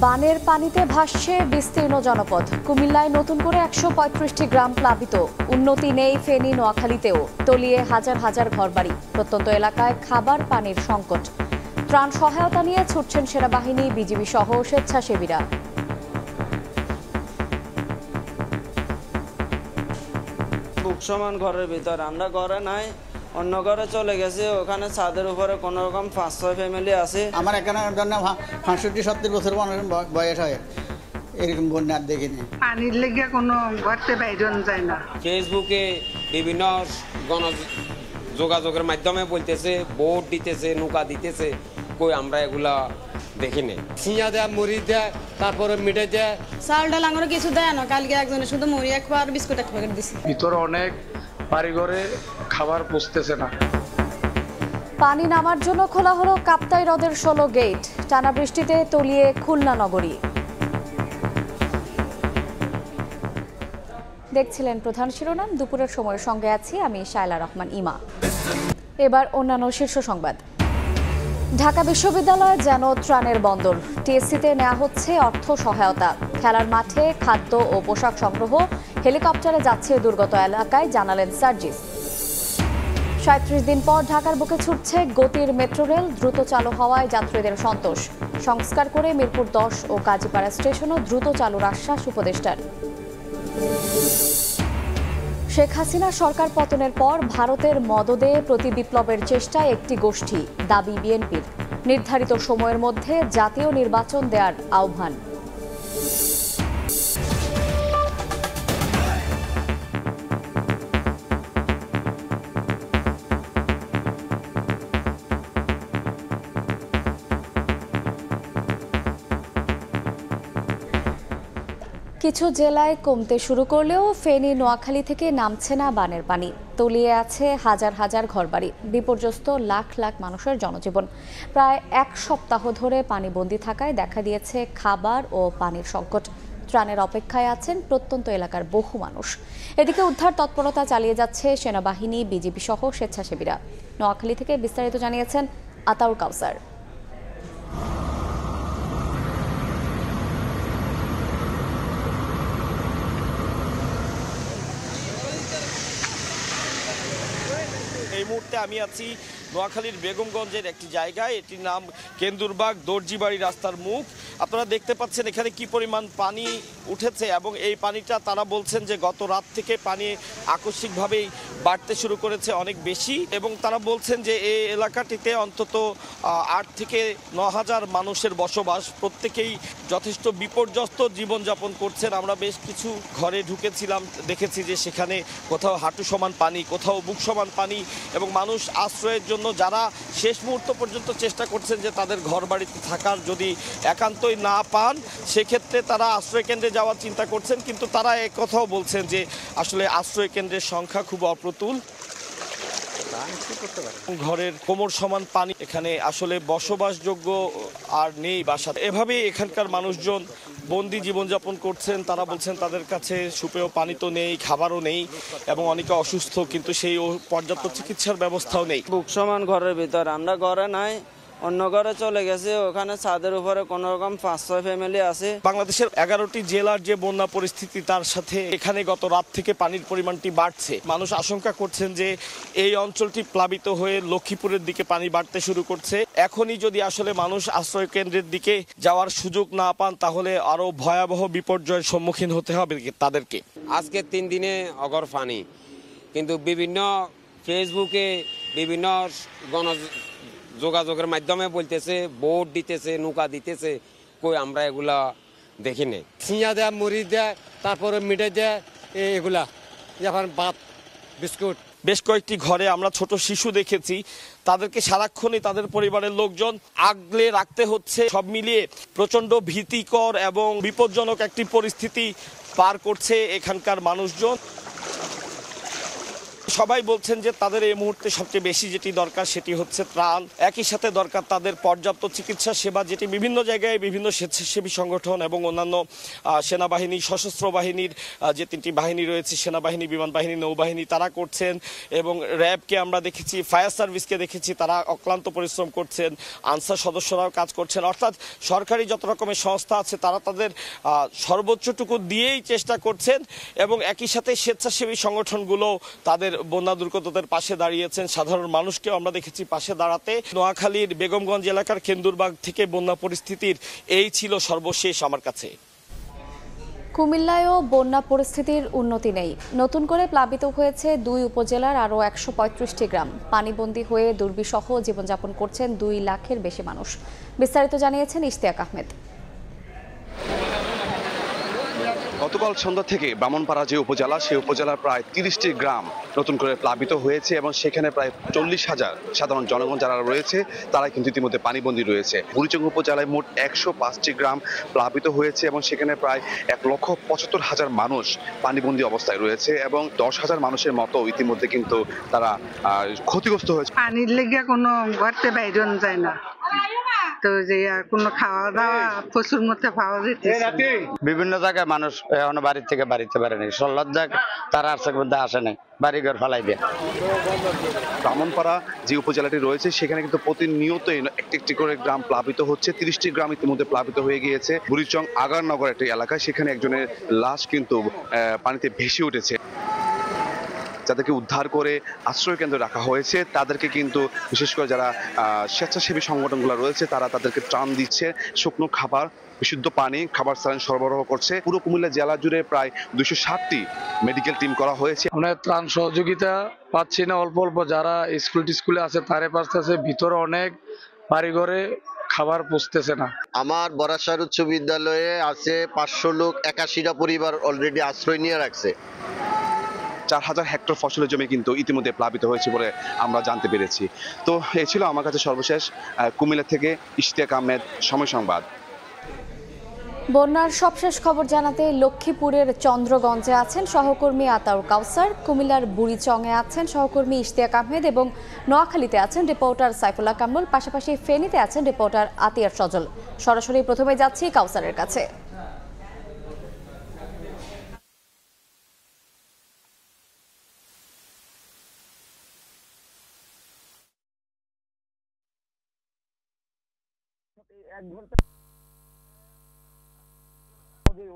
বানের পানিতে ভাসছে বিস্তীর্ণ জনপদ। কুমিল্লায় নতুন করে ১৩৫টি গ্রাম প্লাবিত। উন্নতি নেই ফেনী, নোয়াখালীতেও। তলিয়ে হাজার হাজার ঘরবাড়ি। প্রত্যন্ত এলাকায় খাবার পানির সংকট। ত্রাণ সহায়তা নিয়ে ছুটছেন সেনাবাহিনী, বিজিবি সহ স্বেচ্ছাসেবীরা। বুক সমান ঘরের ভিতর, আমরা ঘরে নাই, অন্য ঘরে চলে গেছে। ওখানে ছাদের উপরে কোন রকম ৫-৬ ফ্যামিলি আছে। আমার এখানে ৬৫-৭০ বছর বয়স হয়, এরকম বন্যা দেখিনি। পানির লেগে কোনো ঘরতে বাইরে যায় না। ফেসবুকে বিভিন্ন যোগাযোগের মাধ্যমে বলতেছে, বোট দিতেছে, নৌকা দিতেছে, কই আমরা এগুলা দেখিনি। সিঁয়া দেয়, মুড়ি দেয়, তারপরে মিঠাই দেয়, চাল ডাল আঙুরে কিছু দেয় না। কালকে একজনে শুধু মুড়ি এক আর বিস্কুট এক প্যাকেট দিছি। ভিতরে অনেক বাড়িঘরে খাবার পৌঁছতেছে না। পানি নামার জন্য খোলা হলো কাপ্তাই হ্রদের ১৬ গেট। টানা বৃষ্টিতে তলিয়ে খুলনা নগরী। দেখছিলেন প্রধান শিরোনাম। দুপুরের সময়ের সঙ্গে আছি আমি শায়লা রহমান ইমা। এবার অন্যান্য শীর্ষ সংবাদ। ঢাকা বিশ্ববিদ্যালয় যেন ত্রাণের বন্দর। টিএসসিতে নেওয়া হচ্ছে অর্থ সহায়তা। খেলার মাঠে খাদ্য ও পোশাক সংগ্রহ। হেলিকপ্টারে যাচ্ছে দুর্গত এলাকায়, জানালেন সার্জিস। ৩৭ দিন পর ঢাকার বুকে ছুটছে গতির মেট্রো রেল। দ্রুত চালু হওয়ায় যাত্রীদের সন্তোষ। সংস্কার করে মিরপুর ১০ ও কাজীপাড়া স্টেশনও দ্রুত চালুর আশ্বাস উপদেষ্টার। শেখ হাসিনা সরকার পতনের পর ভারতের মদদে প্রতি বিপ্লবের চেষ্টায় একটি গোষ্ঠী, দাবি বিএনপির। নির্ধারিত সময়ের মধ্যে জাতীয় নির্বাচন দেওয়ার আহ্বান। কিছু জেলায় কমতে শুরু করলেও ফেনী, নোয়াখালী থেকে নামছে না বানের পানি। তলিয়ে আছে হাজার হাজার ঘরবাড়ি। বিপর্যস্ত লাখ লাখ মানুষের জনজীবন। প্রায় এক সপ্তাহ ধরে পানিবন্দী থাকায় দেখা দিয়েছে খাবার ও পানির সংকট। ত্রাণের অপেক্ষায় আছেন প্রত্যন্ত এলাকার বহু মানুষ। এদিকে উদ্ধার তৎপরতা চালিয়ে যাচ্ছে সেনাবাহিনী, বিজিবি সহ স্বেচ্ছাসেবীরা। নোয়াখালী থেকে বিস্তারিত জানিয়েছেন আতাউর কাউসার। এই মুহূর্তে আমি আছি নোয়াখালীর বেগমগঞ্জের একটি জায়গায়। এটির নাম কেন্দুরবাগ দর্জিবাড়ি রাস্তার মুখ। আপনারা দেখতে পাচ্ছেন এখানে কি পরিমাণ পানি উঠেছে, এবং এই পানিটা তারা বলছেন যে গত রাত থেকে পানি আকস্মিকভাবেই বাড়তে শুরু করেছে অনেক বেশি, এবং তারা বলছেন যে এই এলাকাটিতে অন্তত ৮ থেকে ৯ হাজার মানুষের বসবাস। প্রত্যেকেই যথেষ্ট বিপর্যস্ত জীবনযাপন করছেন। আমরা বেশ কিছু ঘরে ঢুকেছিলাম, দেখেছি যে সেখানে কোথাও হাঁটু সমান পানি, কোথাও বুক সমান পানি, এবং মানুষ আশ্রয়ের জন্য যারা শেষ মুহূর্ত পর্যন্ত চেষ্টা করছেন যে তাদের ঘর বাড়িতে থাকার যদি একান্তই না পান, সেক্ষেত্রে তারা আশ্রয় কেন্দ্রে যাওয়ার চিন্তা করছেন। কিন্তু তারা একথাও বলছেন যে আসলে আশ্রয় কেন্দ্রের সংখ্যা খুব অপ্রতুল। ঘরের কোমর সমান পানি, এখানে আসলে বসবাসযোগ্য আর নেই বাসা। এভাবেই এখানকার মানুষজন বন্দি জীবনযাপন করছেন। তারা বলছেন তাদের কাছে সুপেয় পানি তো নেই, খাবারও নেই, এবং অনেকে অসুস্থ, কিন্তু সেই পর্যাপ্ত চিকিৎসার ব্যবস্থাও নেই। বুক সমান ঘরের ভিতর, আমরা ঘরে নাই, অন্য ঘরে চলে গেছে। ওখানে ছাদের উপরে কোন রকম ৫-৬ ফ্যামিলি আছে। বাংলাদেশের ১১টি জেলার যে বন্যা পরিস্থিতি, তার সাথে এখানে গত রাত থেকে পানির পরিমাণটি বাড়ছে। মানুষ আশঙ্কা করছেন যে এই অঞ্চলটি প্লাবিত হয়ে লক্ষ্মীপুরের দিকে পানি বাড়তে শুরু করছে। এখনই যদি আসলে মানুষ আশ্রয় কেন্দ্রের দিকে যাওয়ার সুযোগ না পান, তাহলে আরো ভয়াবহ বিপর্যয়ের সম্মুখীন হতে হবে তাদেরকে। আজকে ৩ দিনে অগর পানি, কিন্তু বিভিন্ন ফেসবুকে বিভিন্ন যোগাযোগের মাধ্যমে বলতেছে, বোট দিতেছে, নৌকা দিতেছে, কই আমরা এগুলা দেখিনি। সিঁয়া দেয়, মুড়ি দেয়, তারপরে মিঠাই দেয়, এগুলা এখন ভাত, বিস্কুট। বেশ কয়েকটি ঘরে আমরা ছোট শিশু দেখেছি, তাদেরকে সারাক্ষণই তাদের পরিবারের লোকজন আগলে রাখতে হচ্ছে। সব মিলিয়ে প্রচন্ড ভীতিকর এবং বিপজ্জনক একটি পরিস্থিতি পার করছে এখানকার মানুষজন। সবাই বলছেন যে তাদের এই মুহূর্তে সবচেয়ে বেশি যেটি দরকার সেটি হচ্ছে ত্রাণ, একই সাথে দরকার তাদের পর্যাপ্ত চিকিৎসা সেবা, যেটি বিভিন্ন জায়গায় বিভিন্ন স্বেচ্ছাসেবী সংগঠন এবং অন্যান্য সেনাবাহিনী, সশস্ত্র বাহিনীর যে 3টি বাহিনী রয়েছে, সেনাবাহিনী, বিমান বাহিনী, নৌবাহিনী, তারা করছেন। এবং র্যাবকে আমরা দেখেছি, ফায়ার সার্ভিসকে দেখেছি, তারা অক্লান্ত পরিশ্রম করছেন, আনসার সদস্যরাও কাজ করছেন। অর্থাৎ সরকারি যত রকমের সংস্থা আছে তারা তাদের সর্বোচ্চটুকু দিয়েই চেষ্টা করছেন এবং একই সাথে স্বেচ্ছাসেবী সংগঠনগুলো তাদের বন্যা দুর্গতদের পাশে দাঁড়িয়েছেন। সাধারণ মানুষকেও আমরা দেখেছি পাশে দাঁড়াতে। নোয়াখালীর বেগমগঞ্জ এলাকার কেন্দুরবাগ থেকে বন্যা পরিস্থিতির এই ছিল সর্বশেষ আমার কাছে। কুমিল্লায়ও বন্যা পরিস্থিতির উন্নতি নেই। নতুন করে প্লাবিত হয়েছে 2 উপজেলার আরও 135টি গ্রাম। পানিবন্দী হয়ে দুর্বিষহ জীবনযাপন করছেন 2 লাখের বেশি মানুষ। বিস্তারিত জানিয়েছেন ইশতিয়াক আহমেদ। গতকাল সন্ধ্যা থেকে ব্রাহ্মণপাড়া যে উপজেলা, সেই উপজেলার প্রায় 30টি গ্রাম নতুন করে প্লাবিত হয়েছে এবং সেখানে প্রায় 40,000 সাধারণ জনগণ যারা রয়েছে তারা কিন্তু ইতিমধ্যে পানিবন্দী রয়েছে। বুড়িচং উপজেলায় মোট 105টি গ্রাম প্লাবিত হয়েছে এবং সেখানে প্রায় 1,75,000 মানুষ পানিবন্দী অবস্থায় রয়েছে এবং 10,000 মানুষের মতো ইতিমধ্যে কিন্তু তারা ক্ষতিগ্রস্ত হয়েছে। পানির লেগে কোনো ঘরতে বাইরে যায় না, তো যে কোনো খাওয়া দাওয়া প্রচুর মতো পাওয়া যেতেছে। বিভিন্ন জায়গায় মানুষ এখনো বাড়ি থেকে বাড়িতে পারেনি, সল্লজ্জা তারা আর্থিক মধ্যে আসে নাই, বাড়িঘর ফালাই দেয়। ব্রাহ্মণপাড়া যে উপজেলাটি রয়েছে সেখানে কিন্তু প্রতিনিয়তই একটি করে গ্রাম প্লাবিত হচ্ছে। 30টি গ্রাম ইতিমধ্যে প্লাবিত হয়ে গিয়েছে। বুড়িচং আগারনগর একটি এলাকায় সেখানে একজনের লাশ কিন্তু পানিতে ভেসে উঠেছে। যাদেরকে উদ্ধার করে আশ্রয় কেন্দ্রে রাখা হয়েছে তাদেরকে কিন্তু বিশেষ করে যারা স্বেচ্ছাসেবী সংগঠনগুলো রয়েছে তারা তাদেরকে ত্রাণ দিচ্ছে, শুকনো খাবার, বিশুদ্ধ পানি, খাবার স্যালাইন সরবরাহ করছে। পুরো কুমিল্লা জেলা জুড়ে প্রায় 260টি মেডিকেল টিম করা হয়েছে। আমরা ত্রাণ সহযোগিতা পাচ্ছি না, অল্প অল্প যারা স্কুলে আছে তারে পাচ্ছে, ভিতরে অনেক বাড়িঘরে খাবার পৌঁছতেছে না। আমার বরাসার উচ্চ বিদ্যালয়ে আছে 500 লোক, 81টা পরিবার অলরেডি আশ্রয় নিয়ে রাখছে। 4,000 হেক্টর ফসলের জমি কিন্তু ইতিমধ্যে প্লাবিত হয়েছে বলে আমরা জানতে পেরেছি। তো এই ছিল আমার কাছে সর্বশেষ কুমিল্লা থেকে ইশতিয়াক আহমেদ, সময় সংবাদ। বন্যার সবশেষ খবর জানাতে লক্ষ্মীপুরের চন্দ্রগঞ্জে আছেন সহকর্মী আতাউর কাউসার, কুমিল্লার বুড়িচংয়ে আছেন সহকর্মী ইশতিয়াক আহমেদ এবং নোয়াখালীতে আছেন রিপোর্টার সাইফুল্লাহ কামরুল, পাশাপাশি ফেনীতে আছেন রিপোর্টার আতিয়ার সজল। সরাসরি প্রথমে যাচ্ছি কাউসারের কাছে।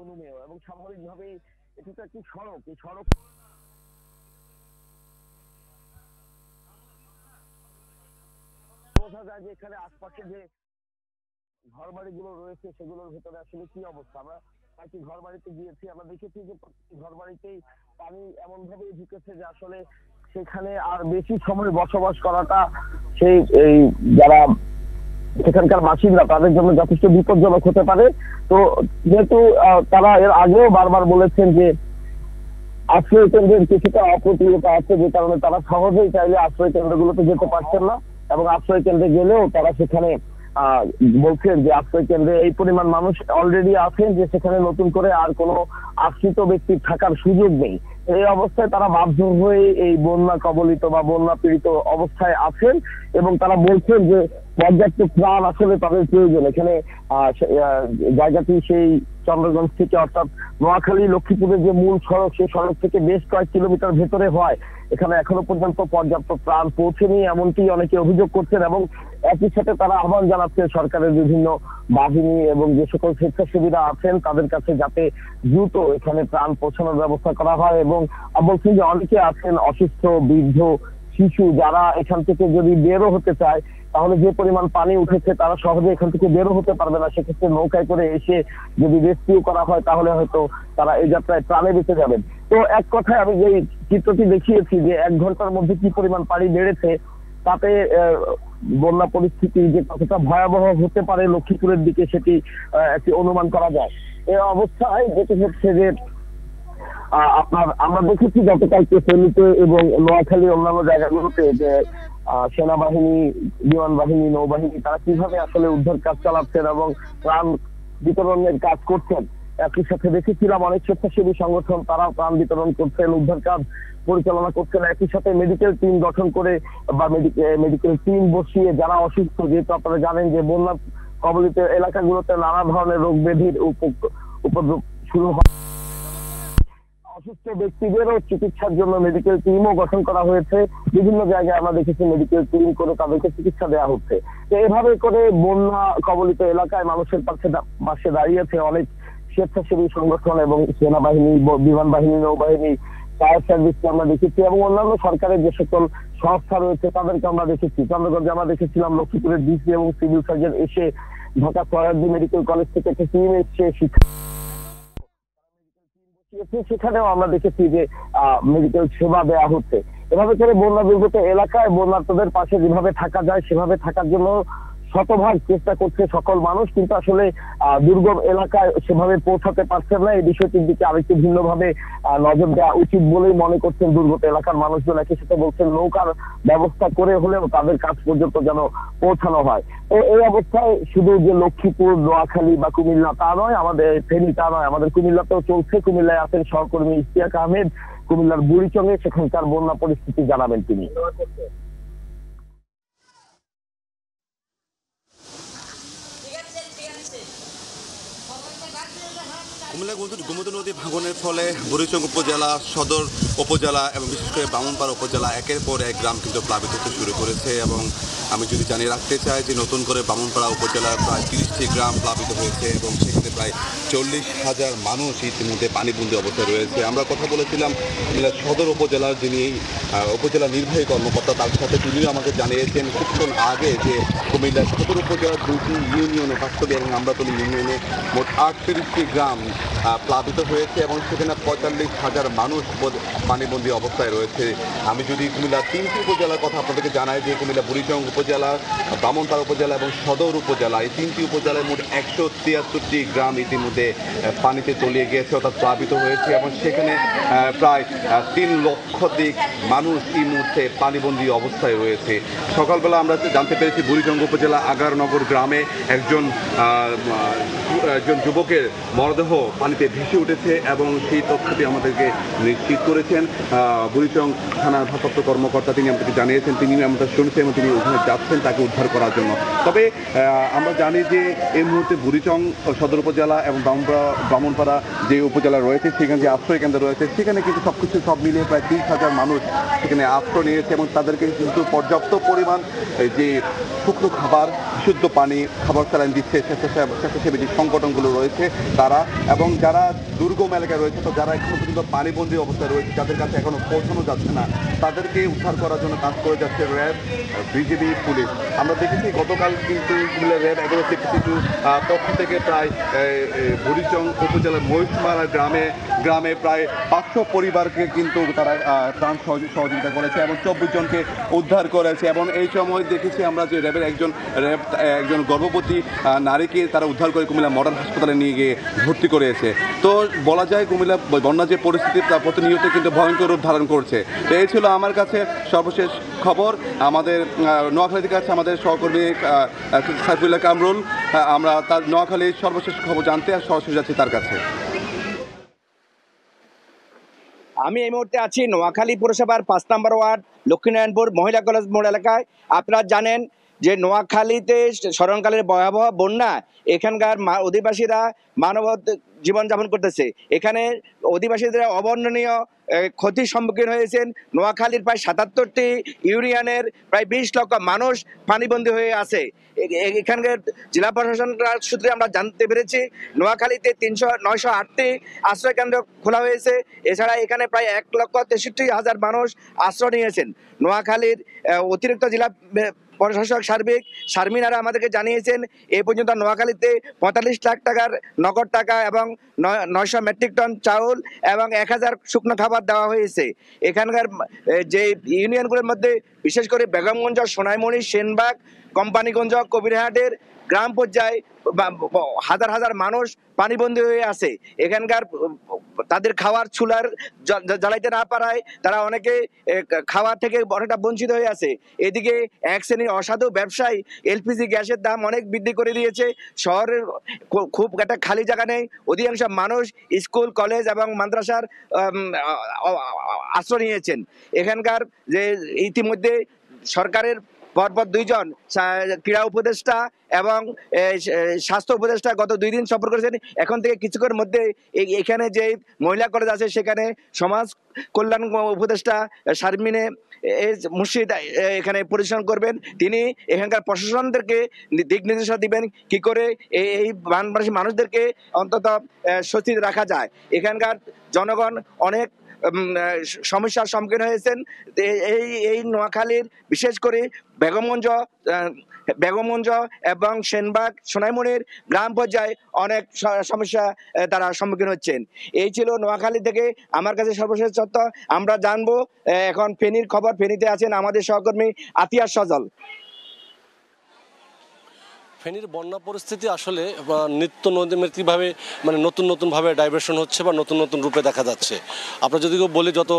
অনুমেয় এবং স্বাভাবিকভাবে এটি তো একটি সড়ক, এই সড়ক বোঝা যায় যে এখানে আশপাশে যে ঘর বাড়িগুলো রয়েছে সেগুলোর ভিতরে আসলে কি অবস্থা। আমরা কয়েকটি ঘর বাড়িতে গিয়েছি, আমরা দেখেছি যে ঘর বাড়িতেই পানি এমন ভাবেই ঢুকেছে যে আসলে সেখানে আর বেশি সময় বসবাস করাটা সেই এই যারা সেখানকার বাসিন্দা তাদের জন্য যথেষ্ট বিপজ্জনক হতে পারে। তো যেহেতু তারা এর আগেও বারবার বলেছেন যে আশ্রয় কেন্দ্রের কিছুটা অপ্রতুলতা আছে, যে কারণে তারা সহজেই চাইলে আশ্রয় কেন্দ্রগুলোতে যেতে পারছেন না এবং আশ্রয় কেন্দ্রে গেলেও তারা সেখানে বলছেন যে আশ্রয় কেন্দ্রে এই পরিমাণ মানুষ অলরেডি আছেন যে সেখানে নতুন করে আর কোনো আশ্রিত ব্যক্তির থাকার সুযোগ নেই। এই অবস্থায় তারা বাধ্য হয়ে এই বন্যা কবলিত বা বন্যা পীড়িত অবস্থায় আছেন এবং তারা বলছেন যে পর্যাপ্ত ত্রাণ আসলে তাদের প্রয়োজন। এখানে জায়গাটি সেই চন্দ্রগঞ্জ থেকে অর্থাৎ নোয়াখালী লক্ষ্মীপুরের যে মূল সড়ক, সেই সড়ক থেকে বেশ কয়েক কিলোমিটার ভেতরে হয়। এখানে এখনো পর্যন্ত পর্যাপ্ত ত্রাণ পৌঁছেনি এমনটি অনেকে অভিযোগ করছেন এবং একই সাথে তারা আহ্বান জানাচ্ছে সরকারের বিভিন্ন বাহিনী এবং যে সকল স্বেচ্ছাসেবীরা আছেন তাদের কাছে যাতে দ্রুত এখানে ত্রাণ পৌঁছানোর ব্যবস্থা করা হয়। এবং বলছেন যে অনেকে আছেন অসুস্থ, বৃদ্ধ, শিশু, যারা এখান থেকে যদি বেরো হতে চায় তাহলে যে পরিমাণ পানি উঠেছে তারা সহজে এখান থেকে বেরো হতে পারবে না। সেক্ষেত্রে নৌকায় করে এসে যদি রেস্কিউ করা হয় তাহলে হয়তো তারা এই যাত্রায় প্রাণে বেঁচে যাবেন। তো এক কথায় আমি যে চিত্রটি দেখিয়েছি যে 1 ঘন্টার মধ্যে কি পরিমাণ পানি বেড়েছে তাতে বন্যা পরিস্থিতি যে কতটা ভয়াবহ হতে পারে লক্ষ্মীপুরের দিকে সেটি একটি অনুমান করা যায়। এই অবস্থায় যেটি হচ্ছে যে আমরা দেখেছি গতকালকে ফেনীতে এবং নোয়াখালী অন্যান্য জায়গাগুলোতে যে সেনাবাহিনী, বিমান বাহিনী, নৌবাহিনী তারা কিভাবে আসলে উদ্ধার কাজ চালাচ্ছেন এবং ত্রাণ বিতরণের কাজ করছেন একই সাথে দেখেছিলাম অনেক স্বেচ্ছাসেবী সংগঠন তারা ত্রাণ বিতরণ করছেন, উদ্ধার কাজ পরিচালনা করছেন। একই সাথে মেডিকেল টিম গঠন করে বা মেডিকেল টিম বসিয়ে যারা অসুস্থ, যেহেতু আপনারা জানেন যে বন্যা কবলিত এলাকাগুলোতে নানা ধরনের রোগ ব্যাধির উপদ্রব শুরু হয়, অসুস্থ ব্যক্তিদেরও চিকিৎসার জন্য মেডিকেল টিমও গঠন করা হয়েছে। বিভিন্ন জায়গায় আমরা দেখেছি মেডিকেল টিম করে তাদেরকে চিকিৎসা দেওয়া হচ্ছে। তো এভাবে করে বন্যা কবলিত এলাকায় মানুষের পাশে দাঁড়িয়েছে অনেক স্বেচ্ছাসেবী সংগঠন এবং সেনাবাহিনী, বিমান বাহিনী, নৌবাহিনী, ফায়ার সার্ভিসকে আমরা দেখেছি এবং অন্যান্য সরকারের যে সকল সংস্থা রয়েছে তাদেরকে আমরা দেখেছি। চন্দ্রগঞ্জে আমরা দেখেছিলাম লক্ষ্মীপুরের ডিসি এবং সিভিল সার্জন এসে, ঢাকা সরকারি মেডিকেল কলেজ থেকে একটা টিম এসছে সেখানেও আমরা দেখেছি যে মেডিকেল সেবা দেওয়া হচ্ছে। এভাবে করে বন্যা দুর্গত এলাকায় বন্যার্তদের পাশে যেভাবে থাকা যায় সেভাবে থাকার জন্য শতভাগ চেষ্টা করছে সকল মানুষ, কিন্তু আসলে দুর্গম এলাকায় সেভাবে পৌঁছাতে পারছেন না। এই বিষয়টির দিকে আরেকটু ভিন্নভাবে নজর দেওয়া উচিত বলেই মনে করছেন দুর্গত এলাকার মানুষজন। একই সাথে বলছেন নৌকার ব্যবস্থা করে হলেও তাদের কাছ পর্যন্ত যেন পৌঁছানো হয়। এই অবস্থায় শুধু যে লক্ষ্মীপুর, নোয়াখালী বা কুমিল্লা তা নয়, আমাদের ফেনী তা নয়, আমাদের কুমিল্লাতেও চলছে। কুমিল্লায় আছেন সহকর্মী ইশতিয়াক আহমেদ কুমিল্লার বুড়িচংয়ে, সেখানকার বন্যা পরিস্থিতি জানাবেন তিনি। কুমিল্লা গোমতী নদী ভাঙনের ফলে বুড়িচং উপজেলা, সদর উপজেলা এবং বিশেষ করে ব্রাহ্মণপাড়া উপজেলা একের পর এক গ্রাম কিন্তু প্লাবিত হতে শুরু করেছে। এবং আমি যদি জানিয়ে রাখতে চাই যে নতুন করে ব্রাহ্মণপাড়া উপজেলার প্রায় 30টি গ্রাম প্লাবিত হয়েছে এবং সেখানে প্রায় 40,000 মানুষ ইতিমধ্যে পানিবন্দী অবস্থায় রয়েছে। আমরা কথা বলেছিলাম কুমিল্লা সদর উপজেলার যিনি উপজেলা নির্বাহী কর্মকর্তা, তার সাথে তিনিও আমাকে জানিয়েছেন কিছুক্ষণ আগে যে কুমিল্লা সদর উপজেলার 2টি ইউনিয়নে, বাস্তবে এবং আমরাতলী ইউনিয়নে মোট 38টি গ্রাম প্লাবিত হয়েছে এবং সেখানে 45,000 মানুষ পানিবন্দী অবস্থায় রয়েছে। আমি যদি কুমিল্লা 3টি উপজেলার কথা আপনাদেরকে জানাই যে কুমিল্লা বুড়িচং উপজেলা, ব্রাহ্মণপাড়া উপজেলা এবং সদর উপজেলা, এই 3টি উপজেলায় মোট 173টি গ্রাম ইতিমধ্যে পানিতে তলিয়ে গিয়েছে, অর্থাৎ প্লাবিত হয়েছে এবং সেখানে প্রায় 3 লক্ষাধিক মানুষ এই মুহূর্তে পানিবন্দী অবস্থায় রয়েছে। সকালবেলা আমরা জানতে পেরেছি বুড়িচং উপজেলা আগারনগর গ্রামে একজন যুবকের মরদেহ পানিতে ভেসে উঠেছে এবং সেই তথ্যটি আমাদেরকে নিশ্চিত করেছেন বুড়িচং থানার ভারপ্রাপ্ত কর্মকর্তা। তিনি আমাদেরকে জানিয়েছেন, তিনি আমরা শুনেছেন এবং তিনি ওখানে যাচ্ছেন তাকে উদ্ধার করার জন্য। তবে আমরা জানি যে এই মুহূর্তে বুড়িচং সদর উপজেলা এবং ব্রাহ্মণপাড়া যে উপজেলা রয়েছে সেখানে যে আশ্রয় কেন্দ্র রয়েছে সেখানে কিন্তু সব মিলিয়ে প্রায় 30,000 মানুষ সেখানে আশ্রয় নিয়েছে এবং তাদেরকে কিন্তু পর্যাপ্ত পরিমাণ যে শুকনো খাবার, বিশুদ্ধ পানি, খাবার স্যালাইন দিচ্ছে স্বেচ্ছাসেবী যে সংগঠনগুলো রয়েছে তারা, এবং যারা দুর্গম এলাকায় রয়েছে তো যারা এখনো পর্যন্ত পানিবন্দী অবস্থায় রয়েছে, যাদের কাছে এখনো পৌঁছানো যাচ্ছে না, তাদেরকে উদ্ধার করার জন্য কাজ করে যাচ্ছে র্যাব, বিজিবি, পুলিশ। আমরা দেখেছি গতকাল কিন্তু র্যাব 11 পক্ষ থেকে প্রায় বুড়িচং উপজেলার মহিষমারা গ্রামে প্রায় 500 পরিবারকে কিন্তু তারা ত্রাণ সহযোগিতা করেছে এবং 24 জনকে উদ্ধার করেছে। এবং এই সময় দেখেছি আমরা যে র্যাবের একজন গর্ভবতী নারীকে তারা উদ্ধার করে কুমিল্লা মডার্ন হাসপাতালে নিয়ে গিয়ে ভর্তি করেছে। তো বলা যায় কুমিল্লা বন্যা যে পরিস্থিতি তা প্রতিনিয়ত কিন্তু ভয়ঙ্কর রূপ ধারণ করছে। তো এই ছিল আমার কাছে সর্বশেষ খবর। আমাদের নোয়াখালী থেকে আছে আমাদের সহকর্মী সাইফুল্লাহ কামরুল, আমরা তার নোয়াখালীর সর্বশেষ খবর জানতে আর সরাসরি যাচ্ছি তার কাছে। আমি এই মুহূর্তে আছি নোয়াখালী পুরসভার 5 নম্বর ওয়ার্ড লক্ষ্মীনারায়ণপুর মহিলা কলেজ মোড় এলাকায়। আপনারা জানেন যে নোয়াখালীতে স্মরণকালের ভয়াবহ বন্যা, এখানকার অধিবাসীরা মানব জীবনযাপন করতেছে। এখানে অধিবাসীদের অবর্ণনীয় ক্ষতির সম্মুখীন হয়েছেন। নোয়াখালীর প্রায় 77টি ইউনিয়নের প্রায় 20 লক্ষ মানুষ পানিবন্দী হয়ে আছে। এখানকার জেলা প্রশাসন সূত্রে আমরা জানতে পেরেছি নোয়াখালীতে 908টি আশ্রয় কেন্দ্র খোলা হয়েছে। এছাড়া এখানে প্রায় 1,63,000 মানুষ আশ্রয় নিয়েছেন। নোয়াখালীর অতিরিক্ত জেলা প্রশাসক শারমিনারা আমাদেরকে জানিয়েছেন এই পর্যন্ত নোয়াখালীতে 45 লাখ টাকার নগদ টাকা এবং 900 মেট্রিক টন চাউল এবং 1000 শুকনো খাবার দেওয়া হয়েছে। এখানকার যে ইউনিয়নগুলোর মধ্যে বিশেষ করে বেগমগঞ্জ, সোনাইমুড়ি, সেনবাগ, কোম্পানিগঞ্জ, কবিরহাটের গ্রাম পর্যায়ে হাজার হাজার মানুষ পানিবন্দী হয়ে আছে। এখানকার তাদের খাওয়ার চুলার জ্বালাইতে না পারায় তারা অনেকে খাওয়া থেকে অনেকটা বঞ্চিত হয়ে আছে। এদিকে এক শ্রেণীর অসাধু ব্যবসায়ী এলপিজি গ্যাসের দাম অনেক বৃদ্ধি করে দিয়েছে। শহরের খুব একটা খালি জায়গা নেই, অধিকাংশ মানুষ স্কুল কলেজ এবং মাদ্রাসার আশ্রয় নিয়েছেন। এখানকার যে ইতিমধ্যে সরকারের পরপর 2 জন ক্রীড়া উপদেষ্টা এবং স্বাস্থ্য উপদেষ্টা গত 2 দিন সফর করেছেন। এখন থেকে কিছুক্ষণের মধ্যে এখানে যে মহিলা কলেজ আছে সেখানে সমাজ কল্যাণ উপদেষ্টা শারমিনে মুর্শিদ এখানে পরিদর্শন করবেন। তিনি এখানকার প্রশাসনদেরকে দিক নির্দেশনা দিবেন কি করে এই বানবাসী মানুষদেরকে অন্তত স্বস্তিতে রাখা যায়। এখানকার জনগণ অনেক সমস্যার সম্মুখীন হয়েছেন। এই নোয়াখালীর বিশেষ করে বেগমগঞ্জ এবং সেনবাগ সোনাইমুড়ির গ্রাম পর্যায়ে অনেক সমস্যা তারা সম্মুখীন হচ্ছেন। এই ছিল নোয়াখালী থেকে আমার কাছে সর্বশেষ তথ্য। আমরা জানবো এখন ফেনীর খবর। ফেনীতে আছেন আমাদের সহকর্মী আতিয়া সজল। ফেনীর বন্যা পরিস্থিতি আসলে নিত্য নৈমিত্তিকভাবে নতুনভাবে ডাইভার্সন হচ্ছে বা নতুন রূপে দেখা যাচ্ছে। আমরা যদি বলি গত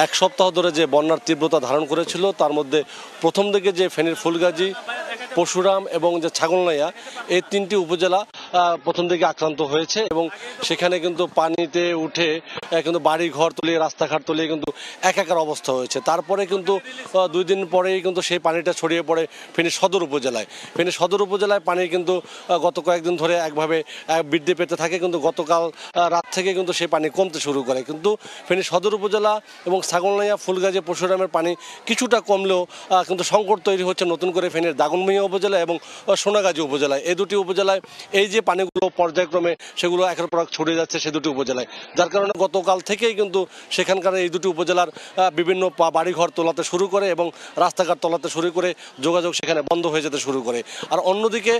1 সপ্তাহ ধরে যে বন্যার তীব্রতা ধারণ করেছিল তার মধ্যে প্রথম দিকে যে ফেনীর ফুলগাজী, পরশুরাম এবং যে ছাগলনাইয়া এই 3টি উপজেলা প্রথম দিকে আক্রান্ত হয়েছে এবং সেখানে কিন্তু পানিতে উঠে কিন্তু বাড়ি ঘর তলিয়ে রাস্তাঘাট তলিয়ে কিন্তু একাকার অবস্থা হয়েছে। তারপরে কিন্তু 2 দিন পরেই কিন্তু সেই পানিটা ছড়িয়ে পড়ে ফেনী সদর উপজেলায়। ফেনী সদর উপজেলায় পানি কিন্তু গত কয়েকদিন ধরে একভাবে বৃদ্ধি পেতে থাকে, কিন্তু গতকাল রাত থেকে কিন্তু সেই পানি কমতে শুরু করে। কিন্তু ফেনী সদর উপজেলা এবং ছাগলনাইয়া, ফুলগাজী, পরশুরামের পানি কিছুটা কমলেও কিন্তু সংকট তৈরি হচ্ছে নতুন করে ফেনীর দাগনভূঞা উপজেলা এবং সোনাগাজী উপজেলায়। এই 2টি উপজেলায় এই যে পানিগুলো পর্যায়ক্রমে সেগুলো একের পর এক ছড়িয়ে যাচ্ছে সে 2টি উপজেলায়, যার কারণে গতকাল থেকেই কিন্তু সেখানকার এই 2টি উপজেলার বিভিন্ন বাড়িঘর তোলাতে শুরু করে এবং রাস্তাঘাট তোলাতে শুরু করে যোগাযোগ সেখানে বন্ধ হয়ে যেতে শুরু করে। আর অন্যদিকে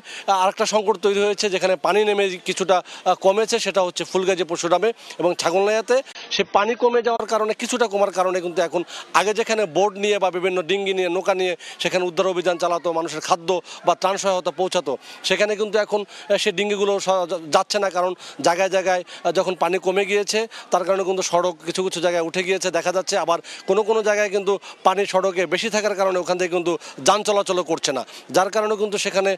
আরেকটা সংকট তৈরি হয়েছে যেখানে পানি নেমে কিছুটা কমেছে, সেটা হচ্ছে ফুলগাজী, পরশুরামে এবং ছাগলনাইয়াতে। সে পানি কমে যাওয়ার কারণে কিছুটা কমার কারণে কিন্তু এখন আগে যেখানে বোট নিয়ে বা বিভিন্ন ডিঙ্গি নিয়ে নৌকা নিয়ে সেখানে উদ্ধার অভিযান চালাতো, মানুষের খাদ্য বা ত্রাণ সহায়তা পৌঁছাতো, সেখানে কিন্তু এখন সে ডিঙ্গিগুলো যাচ্ছে না। কারণ জায়গায় জায়গায় যখন পানি কমে গিয়েছে তার কারণে কিন্তু সড়ক কিছু কিছু জায়গায় উঠে গিয়েছে দেখা যাচ্ছে। আবার কোনো জায়গায় কিন্তু পানি সড়কে বেশি থাকার কারণে ওখান থেকে কিন্তু যান চলাচলও করছে না, যার কারণে কিন্তু সেখানে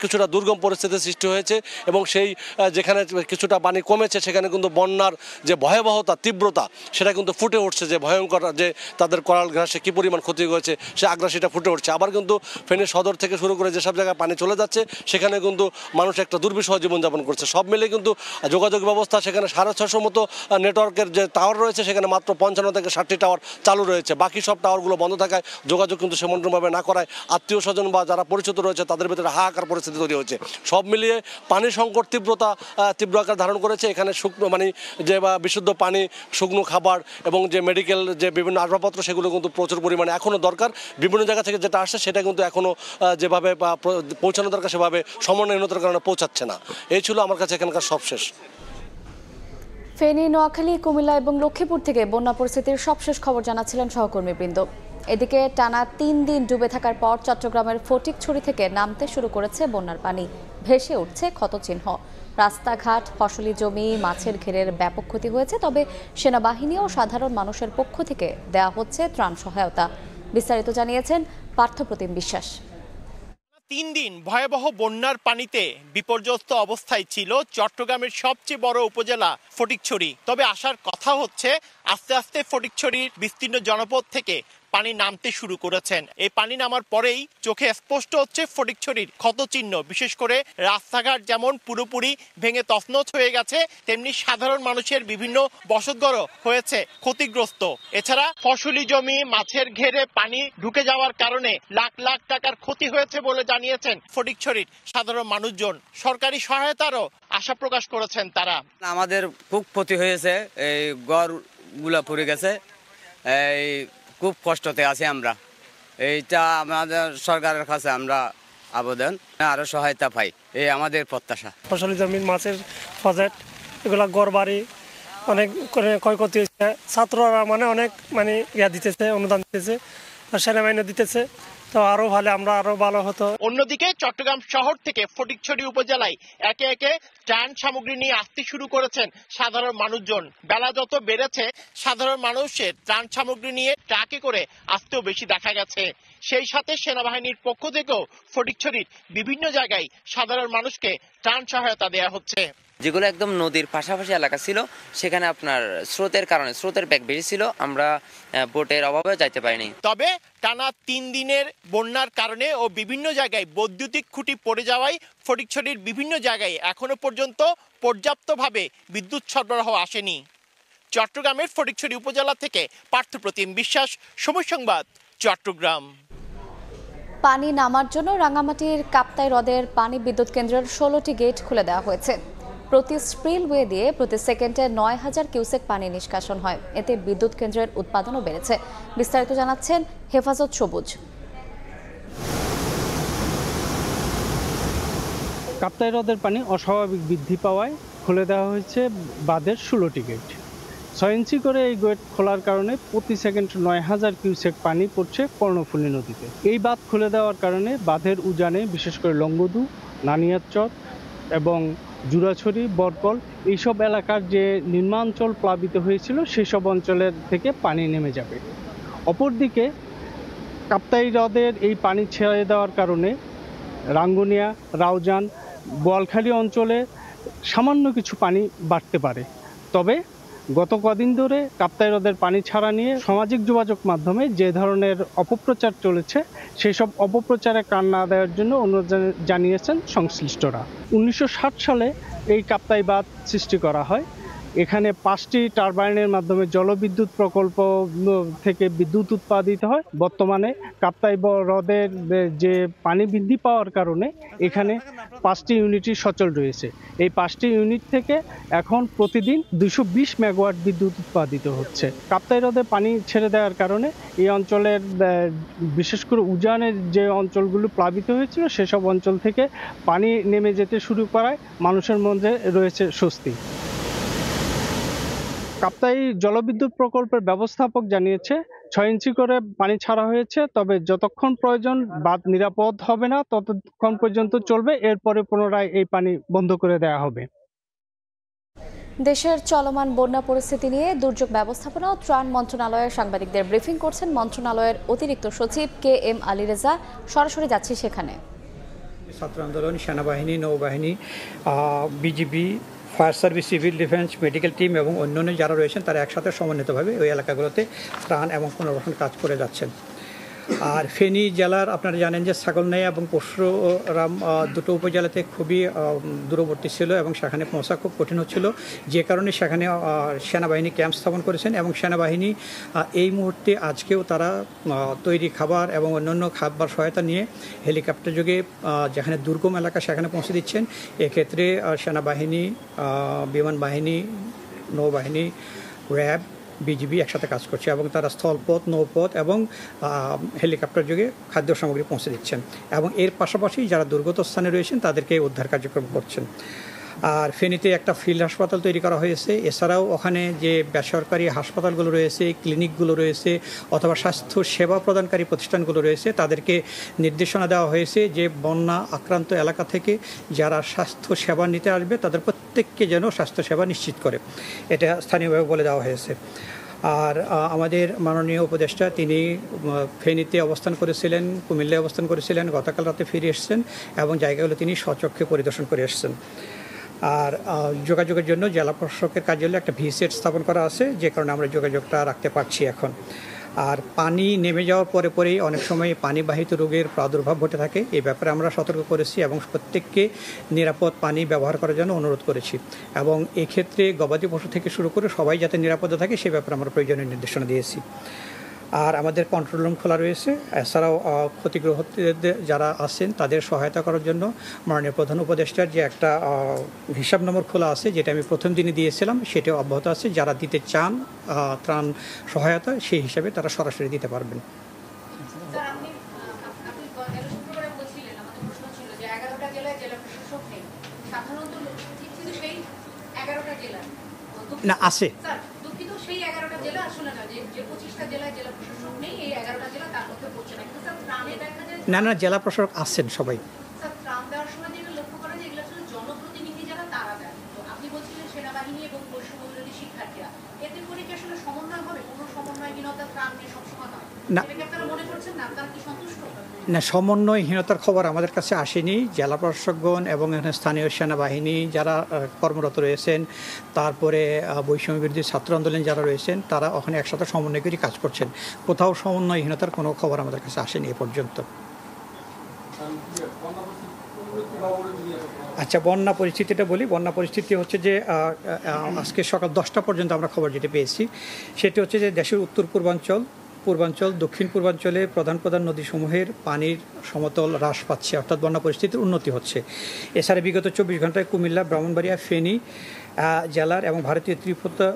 কিছুটা দুর্গম পরিস্থিতির সৃষ্টি হয়েছে। এবং সেই যেখানে কিছুটা পানি কমেছে সেখানে কিন্তু বন্যার যে ভয়াবহতা, তীব্রতা সেটা কিন্তু ফুটে উঠছে, যে ভয়ঙ্কর যে তাদের করাল ঘাসে কী পরিমাণ ক্ষতি হয়েছে সে আগ্রাসীটা ফুটে উঠছে। আবার কিন্তু ফেনী সদর থেকে শুরু করে যেসব জায়গায় পানি চলে যাচ্ছে সেখানে কিন্তু মানুষ একটা দুর্বিষহ জীবনযাপন করছে। সব মিলে কিন্তু যোগাযোগ ব্যবস্থা সেখানে 650 মতো নেটওয়ার্কের যে টাওয়ার রয়েছে সেখানে মাত্র 55 থেকে 60টি টাওয়ার চালু রয়েছে। বাকি সব টাওয়ারগুলো বন্ধ থাকায় যোগাযোগ কিন্তু সেমনভাবে না করায় আত্মীয় স্বজন বা যারা পরিচিত রয়েছে তাদের ভিতরে হাহাকার পরিস্থিতি তৈরি হচ্ছে। সব মিলিয়ে পানি সংকট তীব্র আকার ধারণ করেছে। এখানে শুকনো যে বিশুদ্ধ পানি, শুকনো খাবার এবং যে মেডিকেল যে বিভিন্ন আসবাবপত্র সেগুলো কিন্তু প্রচুর পরিমাণে এখনও দরকার। বিভিন্ন জায়গা থেকে যেটা আসছে সেটা কিন্তু এখনও যেভাবে পৌঁছানো দরকার সেভাবে সমন্বয়হীনতার কারণে পৌঁছাচ্ছে না। এই ছিল আমার কাছে এখানকার সবশেষ। ফেনী, নোয়াখালী, কুমিল্লা এবং লক্ষ্মীপুর থেকে বন্যা পরিস্থিতির সবশেষ খবর জানাচ্ছিলেন সহকর্মীবৃন্দ। এদিকে টানা 3 দিন ডুবে থাকার পর চট্টগ্রামের ফটিকছড়ি থেকে নামতে শুরু করেছে বন্যার পানি। ভেসে উঠছে ক্ষতচিহ্ন। রাস্তাঘাট, ফসলি জমি, মাছের ঘেরের ব্যাপক ক্ষতি হয়েছে। তবে সেনাবাহিনী ও সাধারণ মানুষের পক্ষ থেকে দেয়া হচ্ছে ত্রাণ সহায়তা। বিস্তারিত জানিয়েছেন পার্থপ্রতিম বিশ্বাস। 3 দিন ভয়াবহ বন্যার পানিতে বিপর্যস্ত অবস্থায় ছিল চট্টগ্রামের সবচেয়ে বড় উপজেলা ফটিকছড়ি। তবে আসার কথা হচ্ছে আস্তে আস্তে ফটিকছড়ির বিস্তীর্ণ জনপদ থেকে পানি নামতে শুরু করেছেন। এই পানি নামার পরেই চোখে স্পষ্ট হচ্ছে ফটিকছড়ির ক্ষতচিহ্ন। বিশেষ করে রাস্তাঘাট যেমন পুরোপুরি ভেঙে তছনছ হয়ে গেছে, তেমনি সাধারণ মানুষের বিভিন্ন বসতঘরও হয়েছে ক্ষতিগ্রস্ত। এছাড়া ফসলি জমি, মাছের ঘেরে পানি ঢুকে যাওয়ার কারণে লাখ লাখ টাকার ক্ষতি হয়েছে বলে জানিয়েছেন ফটিকছড়ির সাধারণ মানুষজন। সরকারি সহায়তারও আশা প্রকাশ করেছেন তারা। আমাদের খুব ক্ষতি হয়েছে, এই ঘরগুলা পড়ে গেছে, এই খুব কষ্টতে আছি আমরা। এইটা আমাদের সরকারের কাছে আমরা আবেদন আরো সহায়তা পাই, এই আমাদের প্রত্যাশা। ফসলি জমি, মাছের প্রজেক্ট, এগুলা ঘর বাড়ি অনেক ক্ষয়ক্ষতি হয়েছে। ছাত্ররা অনেক দিতেছে, অনুদান দিতেছে, সেনাবাহিনী দিতেছে। তো আরো ভালো, আমরা আরো ভালো হতো। অন্যদিকে চট্টগ্রাম শহর থেকে ফটিকছড়ি উপজেলায় একে একে ত্রাণ সামগ্রী নিয়ে আসতে শুরু করেছেন সাধারণ মানুষজন। বেলা যত বেড়েছে সাধারণ মানুষের ত্রাণ সামগ্রী নিয়ে ট্রাকে করে আসতেও বেশি দেখা গেছে। সেই সাথে সেনাবাহিনীর পক্ষ থেকেও ফটিকছড়ির বিভিন্ন জায়গায় সাধারণ মানুষকে ত্রাণ সহায়তা দেওয়া হচ্ছে। যেগুলো একদম নদীর পাশাপাশি এলাকা ছিল সেখানে আপনার স্রোতের কারণে স্রোতের বেগ বেশি ছিল, আমরা বোটের অভাবে যাইতে পারিনি। তবে টানা 3 দিনের বন্যার কারণে ও বিভিন্ন জায়গায় বৈদ্যুতিক খুঁটি পড়ে যাওয়ায় ফটিকছড়ির বিভিন্ন জায়গায় এখনো পর্যন্ত পর্যাপ্তভাবে বিদ্যুৎ সরবরাহ আসেনি। চট্টগ্রামের ফটিকছড়ি উপজেলা থেকে পার্থপ্রতিম বিশ্বাস, সময় সংবাদ, চট্টগ্রাম। পানি নামার জন্য রাঙ্গামাটির কাপ্তাই হ্রদের পানি বিদ্যুৎ কেন্দ্রের 16টি গেট খুলে দেওয়া হয়েছে। প্রতি স্প্রিলওয়ে দিয়ে প্রতি সেকেন্ডে 9000 কিউসেক পানি নিষ্কাশন হয়। এতে বিদ্যুৎ কেন্দ্রের উৎপাদনও বেড়েছে। বিস্তারিত জানাচ্ছেন হেফাজত সবুজ। কাপ্তাই হ্রদের পানি অস্বাভাবিক বৃদ্ধি পাওয়ায় খুলে দেওয়া হয়েছে বাঁধের 16টি গেট। 6 ইঞ্চি করে এই গেট খোলার কারণে প্রতি সেকেন্ড 9000 কিউসেক পানি পড়ছে কর্ণফুলী নদীতে। এই বাঁধ খুলে দেওয়ার কারণে বাঁধের উজানে বিশেষ করে লংগদু, নানিয়ারচর এবং জুরাছড়ি, বরকল এইসব এলাকার যে নিম্নাঞ্চল প্লাবিত হয়েছিল সেসব অঞ্চলের থেকে পানি নেমে যাবে। অপরদিকে কাপ্তাই হ্রদের এই পানি ছেড়ে দেওয়ার কারণে রাঙ্গুনিয়া, রাউজান, বোয়ালখালী অঞ্চলে সামান্য কিছু পানি বাড়তে পারে। তবে গত কদিন ধরে কাপ্তাই হ্রদের পানি ছাড়া নিয়ে সামাজিক যোগাযোগ মাধ্যমে যে ধরনের অপপ্রচার চলেছে সেসব অপপ্রচারে কান না দেওয়ার জন্য অনুরোধ জানিয়েছেন সংশ্লিষ্টরা। 1960 সালে এই কাপ্তাই বাঁধ সৃষ্টি করা হয়। এখানে 5টি টারবাইনের মাধ্যমে জলবিদ্যুৎ প্রকল্প থেকে বিদ্যুৎ উৎপাদিত হয়। বর্তমানে কাপ্তাই হ্রদের যে পানি বৃদ্ধি পাওয়ার কারণে এখানে 5টি ইউনিটই সচল রয়েছে। এই 5টি ইউনিট থেকে এখন প্রতিদিন 220 মেগাওয়াট বিদ্যুৎ উৎপাদিত হচ্ছে। কাপ্তাই হ্রদে পানি ছেড়ে দেওয়ার কারণে এই অঞ্চলের বিশেষ করে উজানের যে অঞ্চলগুলো প্লাবিত হয়েছিল সেসব অঞ্চল থেকে পানি নেমে যেতে শুরু করায় মানুষের মধ্যে রয়েছে স্বস্তি। কাপ্তাই জলবিদ্যুৎ প্রকল্পের ব্যবস্থাপক জানিয়েছে 6 ইঞ্চি করে পানি ছাড়া হয়েছে, তবে যতক্ষণ প্রয়োজন বাঁধ নিরাপদ হবে না ততক্ষণ পর্যন্ত চলবে, এরপরে পুনরায় এই পানি বন্ধ করে দেওয়া হবে। দেশের চলমান বন্যা পরিস্থিতি নিয়ে দুর্যোগ ব্যবস্থাপনা ও ত্রাণ মন্ত্রণালয়ের সাংবাদিকদের ব্রিফিং করছেন মন্ত্রণালয়ের অতিরিক্ত সচিব KM আলী রেজা। সরাসরি যাচ্ছি সেখানে। ছাত্র আন্দোলন, সেনাবাহিনী, নৌবাহিনী, BGB, fire service, civil defence, medical team এবং অন্যান্য যারা রয়েছেন তারা একসাথে সমন্বিতভাবে ওই এলাকাগুলোতে ত্রাণ এবং পুনর্বাসন কাজ করে যাচ্ছেন। আর ফেনী জেলার আপনারা জানেন যে ছাগলনাইয়া এবং পরশুরাম দুটো উপজেলাতে খুবই দূরবর্তী ছিল এবং সেখানে পৌঁছা খুব কঠিন হচ্ছিল, যে কারণে সেখানে সেনাবাহিনী ক্যাম্প স্থাপন করেছেন এবং সেনাবাহিনী এই মুহূর্তে আজকেও তারা তৈরি খাবার এবং অন্যান্য খাবার সহায়তা নিয়ে হেলিকপ্টার যোগে যেখানে দুর্গম এলাকা সেখানে পৌঁছে দিচ্ছেন। এক্ষেত্রে সেনাবাহিনী, বিমান বাহিনী, নৌবাহিনী, র্যাব, বিজিবি একসাথে কাজ করছে এবং তারা স্থলপথ, নৌপথ এবং হেলিকপ্টার যোগে খাদ্য সামগ্রী পৌঁছে দিচ্ছেন এবং এর পাশাপাশি যারা দুর্গত স্থানে রয়েছেন তাদেরকে উদ্ধার কার্যক্রম করছেন। আর ফেনীতে একটা ফিল্ড হাসপাতাল তৈরি করা হয়েছে। এছাড়াও ওখানে যে বেসরকারি হাসপাতালগুলো রয়েছে, ক্লিনিকগুলো রয়েছে অথবা স্বাস্থ্য সেবা প্রদানকারী প্রতিষ্ঠানগুলো রয়েছে তাদেরকে নির্দেশনা দেওয়া হয়েছে যে বন্যা আক্রান্ত এলাকা থেকে যারা স্বাস্থ্য সেবা নিতে আসবে তাদের প্রত্যেককে যেন স্বাস্থ্য সেবা নিশ্চিত করে, এটা স্থানীয়ভাবে বলে দেওয়া হয়েছে। আর আমাদের মাননীয় উপদেষ্টা তিনি ফেনীতে অবস্থান করেছিলেন, কুমিল্লায় অবস্থান করেছিলেন, গতকাল রাতে ফিরে এসেছেন এবং জায়গাগুলো তিনি স্বচক্ষে পরিদর্শন করে এসেছেন। আর যোগাযোগের জন্য জেলা প্রশাসকের কার্যালয়ে একটা ভিসেট স্থাপন করা আছে, যে কারণে আমরা যোগাযোগটা রাখতে পারছি এখন। আর পানি নেমে যাওয়ার পরেই অনেক সময় পানিবাহিত রোগের প্রাদুর্ভাব ঘটে থাকে, এই ব্যাপারে আমরা সতর্ক করেছি এবং প্রত্যেককে নিরাপদ পানি ব্যবহার করার জন্য অনুরোধ করেছি এবং এক্ষেত্রে গবাদি পশু থেকে শুরু করে সবাই যাতে নিরাপদে থাকে সে ব্যাপারে আমরা প্রয়োজনীয় নির্দেশনা দিয়েছি। আর আমাদের কন্ট্রোল রুম খোলা রয়েছে। এছাড়াও ক্ষতিগ্রস্তদের যারা আছেন তাদের সহায়তা করার জন্য মাননীয় প্রধান উপদেষ্টার যে একটা হিসাব নম্বর খোলা আছে, যেটা আমি প্রথম দিনে দিয়েছিলাম, সেটাও অব্যাহত আছে। যারা দিতে চান ত্রাণ সহায়তা সেই হিসাবে তারা সরাসরি দিতে পারবেন। না আছে সেই 11টা জেলা আসলে না, যে 25টা জেলায় জেলা প্রশাসক নেই, এই 11টা জেলা তার মধ্যে পড়ছে না। কিন্তু স্যার ত্রাণে দেখা যায় না জেলা প্রশাসক আসছেন সবাই। স্যার ত্রাণ দেওয়ার সময় যেটা লক্ষ্য করা যায় এগুলো আসলে জনপ্রতিনিধি যারা তারা দেন। তো আপনি বলছিলেন সেনাবাহিনী এবং বৈষম্য বিরোধী শিক্ষার্থীরা, এতে করে কি আসলে সমন্বয় হবে? কোনো সমন্বয়হীনতা ত্রাণ নিয়ে সবসময় হয় না, এটাকে আপনারা মনে করছেন না? আপনারা কি সন্তুষ্ট? না, সমন্বয়হীনতার খবর আমাদের কাছে আসেনি। জেলা প্রশাসকগণ এবং এখানে স্থানীয় সেনাবাহিনী যারা কর্মরত রয়েছেন, তারপরে বৈষম্য বিরোধী ছাত্র আন্দোলন যারা রয়েছেন, তারা ওখানে একসাথে সমন্বয় করে কাজ করছেন। কোথাও সমন্বয়হীনতার কোনো খবর আমাদের কাছে আসেনি এ পর্যন্ত। আচ্ছা, বন্যা পরিস্থিতিটা বলি। বন্যা পরিস্থিতি হচ্ছে যে আজকে সকাল 10টা পর্যন্ত আমরা খবর যেটা পেয়েছি সেটা হচ্ছে যে দেশের উত্তর পূর্বাঞ্চল দক্ষিণ পূর্বাঞ্চলে প্রধান নদীসমূহের পানির সমতল হ্রাস পাচ্ছে, অর্থাৎ বন্যা পরিস্থিতির উন্নতি হচ্ছে। এছাড়া বিগত 24 ঘন্টায় কুমিল্লা, ব্রাহ্মণবাড়িয়া, ফেনী জেলার এবং ভারতীয় ত্রিপুরা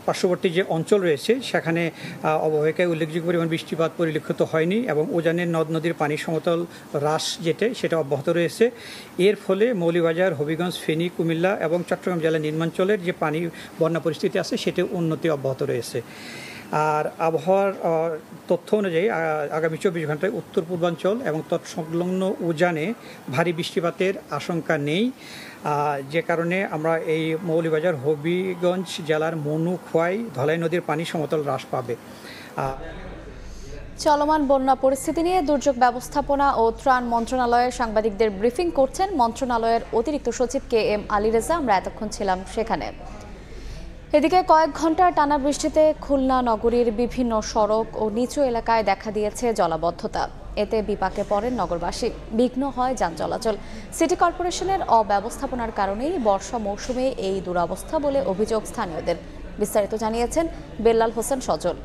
পার্শ্ববর্তী যে অঞ্চল রয়েছে সেখানে অববাহিকায় উল্লেখযোগ্য পরিমাণ বৃষ্টিপাত পরিলক্ষিত হয়নি এবং উজানের নদ নদীর পানির সমতল হ্রাস সেটা অব্যাহত রয়েছে। এর ফলে মৌলভীবাজার, হবিগঞ্জ, ফেনী, কুমিল্লা এবং চট্টগ্রাম জেলার নিম্নাঞ্চলের যে পানি বন্যা পরিস্থিতি আছে সেটা উন্নতি অব্যাহত রয়েছে। আর আবহাওয়ার তথ্য অনুযায়ী আগামী 24 ঘন্টায় উত্তর পূর্বাঞ্চল এবং তৎসংলগ্ন উজানে ভারী বৃষ্টিপাতের আশঙ্কা নেই, যে কারণে আমরা এই মৌলভীবাজার, হবিগঞ্জ জেলার মনু, খোয়াই, ধলাই নদীর পানি সমতল হ্রাস পাবে। চলমান বন্যা পরিস্থিতি নিয়ে দুর্যোগ ব্যবস্থাপনা ও ত্রাণ মন্ত্রণালয়ের সাংবাদিকদের ব্রিফিং করছেন মন্ত্রণালয়ের অতিরিক্ত সচিব KM আলী রেজা। আমরা এতক্ষণ ছিলাম সেখানে। এদিকে কয়েক ঘন্টার টানা বৃষ্টিতে খুলনা নগরীর বিভিন্ন সড়ক ও নিচু এলাকায় দেখা দিয়েছে জলাবদ্ধতা। এতে বিপাকে পড়েন নগরবাসী, বিঘ্ন হয় যান চলাচল। সিটি কর্পোরেশনের অব্যবস্থাপনার কারণেই বর্ষা মৌসুমে এই দুরবস্থা বলে অভিযোগ স্থানীয়দের। বিস্তারিত জানিয়েছেন বেল্লাল হোসেন সজল।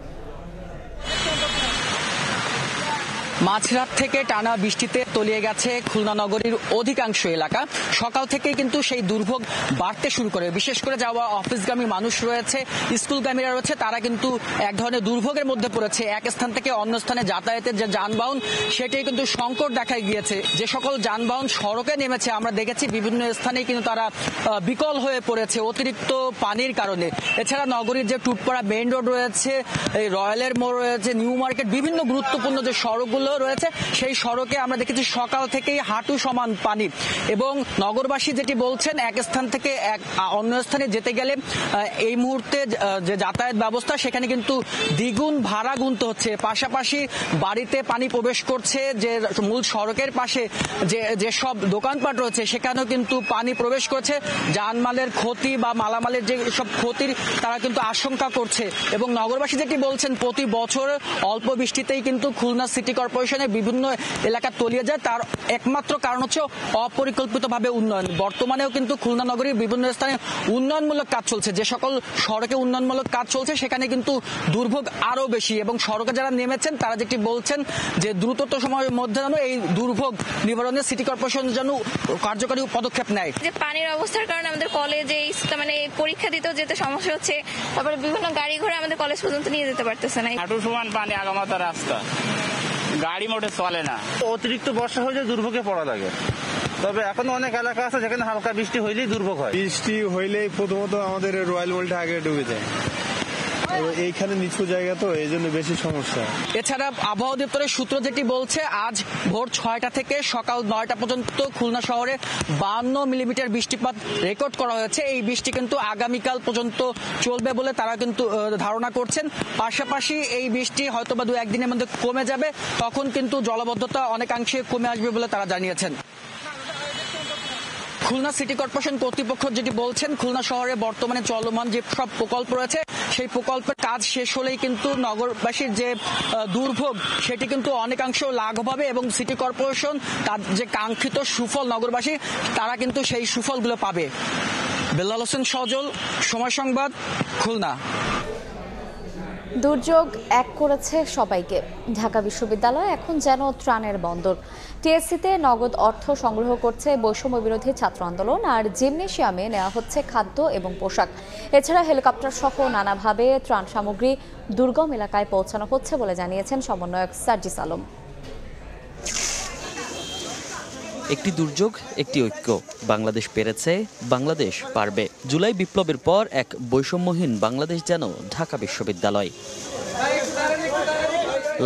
মাঝরাত থেকে টানা বৃষ্টিতে তলিয়ে গেছে খুলনা নগরীর অধিকাংশ এলাকা। সকাল থেকে কিন্তু সেই দুর্ভোগ বাড়তে শুরু করে। বিশেষ করে যাওয়া অফিসগামী মানুষ রয়েছে, স্কুলগামীরা রয়েছে, তারা কিন্তু এক ধরনের দুর্ভোগের মধ্যে পড়েছে। এক স্থান থেকে অন্য স্থানে যাতায়াতের যে যানবাহন সেটাই কিন্তু সংকট দেখা গিয়েছে। যে সকল যানবাহন সড়কে নেমেছে আমরা দেখেছি বিভিন্ন স্থানে কিন্তু তারা বিকল হয়ে পড়েছে অতিরিক্ত পানির কারণে। এছাড়া নগরীর যে টুটপাড়া মেইন রোড রয়েছে, এই রয়্যালের মোড় রয়েছে, নিউ মার্কেট, বিভিন্ন গুরুত্বপূর্ণ যে সড়কগুলো রয়েছে সেই সড়কে আমরা দেখেছি সকাল থেকেই হাঁটু সমান পানি। এবং নগরবাসী যেটি বলছেন, এক স্থান থেকে অন্য স্থানে যেতে গেলে এই মুহূর্তে যে যাতায়াত ব্যবস্থা সেখানে কিন্তু দ্বিগুণ ভাড়া গুনতে হচ্ছে। পাশাপাশি বাড়িতে পানি প্রবেশ করছে, যে মূল সড়কের পাশে যেসব দোকানপাট রয়েছে সেখানেও কিন্তু পানি প্রবেশ করছে। জানমালের ক্ষতি বা মালামালের যে সব ক্ষতির তারা কিন্তু আশঙ্কা করছে। এবং নগরবাসী যেটি বলছেন, প্রতি বছর অল্প বৃষ্টিতেই কিন্তু খুলনা সিটি কর্পোরেশনের বিভিন্ন এলাকা তলিয়ে যায়। তার একমাত্র কারণ হচ্ছে অপরিকল্পিতভাবে উন্নয়ন। বর্তমানেও কিন্তু খুলনা নগরীর বিভিন্ন স্থানে উন্নয়নমূলক কাজ চলছে। যে সকল সড়কে উন্নয়নমূলক কাজ চলছে সেখানে কিন্তু দুর্ভোগ আরো বেশি। এবং সড়কে যারা নেমেছেন তারা যেটি বলছেন যে দ্রুততম সময়ের মধ্যে যেন এই দুর্ভোগ নিবারণে সিটি কর্পোরেশন যেন কার্যকরী পদক্ষেপ নেয়। যে পানির অবস্থার কারণে আমাদের কলেজে মানে পরীক্ষা দিতেও যেতে সমস্যা হচ্ছে, তারপরে বিভিন্ন গাড়ি ঘোড়া আমাদের কলেজ পর্যন্ত নিয়ে যেতে পারতেছে না। হাঁটু সমান পানি আগামাতা রাস্তা, গাড়ি মোটে চলে না। অতিরিক্ত বর্ষা হলে দুর্ভোগে পড়া লাগে। তবে এখন অনেক এলাকা আছে যেখানে হালকা বৃষ্টি হইলেই দুর্ভোগ হয়। বৃষ্টি হইলেই প্রথমত আমাদের রয়্যাল মলটা আগে ডুবে যায়, এইখানে নিচু জায়গা তো এই জন্য বেশি সমস্যা। এছাড়া আবহাওয়া দপ্তরের সূত্র যেটি বলছে, আজ ভোর 6টা থেকে সকাল 9টা পর্যন্ত খুলনা শহরে 52 মিলিমিটার বৃষ্টিপাত রেকর্ড করা হয়েছে। এই বৃষ্টি কিন্তু আগামীকাল পর্যন্ত চলবে বলে তারা কিন্তু ধারণা করছেন। পাশাপাশি এই বৃষ্টি হয়তো বা 2-1 দিনের মধ্যে কমে যাবে, তখন কিন্তু জলাবদ্ধতা অনেকাংশে কমে আসবে বলে তারা জানিয়েছেন। খুলনা সিটি কর্পোরেশন কর্তৃপক্ষ যেটি বলছেন, খুলনা শহরে বর্তমানে চলমান যে সব প্রকল্প রয়েছে সেই প্রকল্পের কাজ শেষ হলেই কিন্তু নগরবাসীর যে দুর্ভোগ সেটি কিন্তু অনেকাংশ লাঘব হবে এবং সিটি কর্পোরেশন তার যে কাঙ্ক্ষিত সুফল নগরবাসী তারা কিন্তু সেই সুফলগুলো পাবে। বেল্লাল হোসেন সজল, সময় সংবাদ, খুলনা। দুর্যোগ এক করেছে সবাইকে। ঢাকা বিশ্ববিদ্যালয় এখন যেন ত্রাণের বন্দর। টিএসসিতে নগদ অর্থ সংগ্রহ করছে বৈষম্য বিরোধী ছাত্র আন্দোলন, আর জিমনেশিয়ামে নেওয়া হচ্ছে খাদ্য এবং পোশাক। এছাড়া হেলিকপ্টার সহ নানাভাবে ত্রাণ সামগ্রী দুর্গম এলাকায় পৌঁছানো হচ্ছে বলে জানিয়েছেন সমন্বয়ক সার্জিস আলম। একটি দুর্যোগ, একটি ঐক্য। বাংলাদেশ পেরেছে, বাংলাদেশ পারবে। জুলাই বিপ্লবের পর এক বৈষম্যহীন বাংলাদেশ যেন ঢাকা বিশ্ববিদ্যালয়।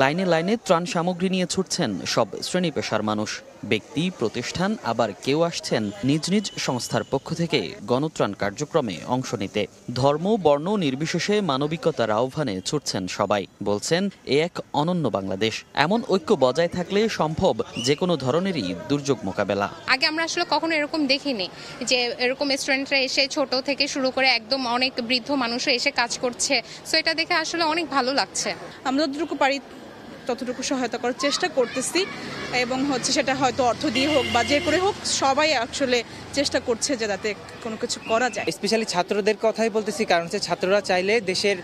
লাইনে লাইনে ত্রাণ সামগ্রী নিয়ে ছুটছেন সব শ্রেণী পেশার মানুষ, ব্যক্তি, প্রতিষ্ঠান, আবার কেউ আসছেন নিজ নিজ সংস্থার পক্ষ থেকে গণত্রাণ কার্যক্রমে অংশ নিতে। ধর্ম, বর্ণ নির্বিশেষে মানবিকতার আহ্বানে ছুটছেন সবাই। বলছেন এ এক অনন্য বাংলাদেশ। এমন ঐক্য বজায় থাকলে সম্ভব যে কোনো ধরনেরই দুর্যোগ মোকাবেলা। আগে আমরা আসলে কখনো এরকম দেখিনি যে এরকম স্টুডেন্টরা এসে ছোট থেকে শুরু করে একদম অনেক বৃদ্ধ মানুষও এসে কাজ করছে। সো এটা দেখে আসলে অনেক ভালো লাগছে। আমরা যতটুকু পারি ততটুকু সহায়তা করার চেষ্টা করতেছি এবং সেটা হয়তো অর্থ দিয়ে হোক বা যে করে হোক সবাই আসলে চেষ্টা করছে যে যাতে কোনো কিছু করা যায়। স্পেশালি ছাত্রদের কথাই বলতেছি, কারণ ছাত্ররা চাইলে দেশের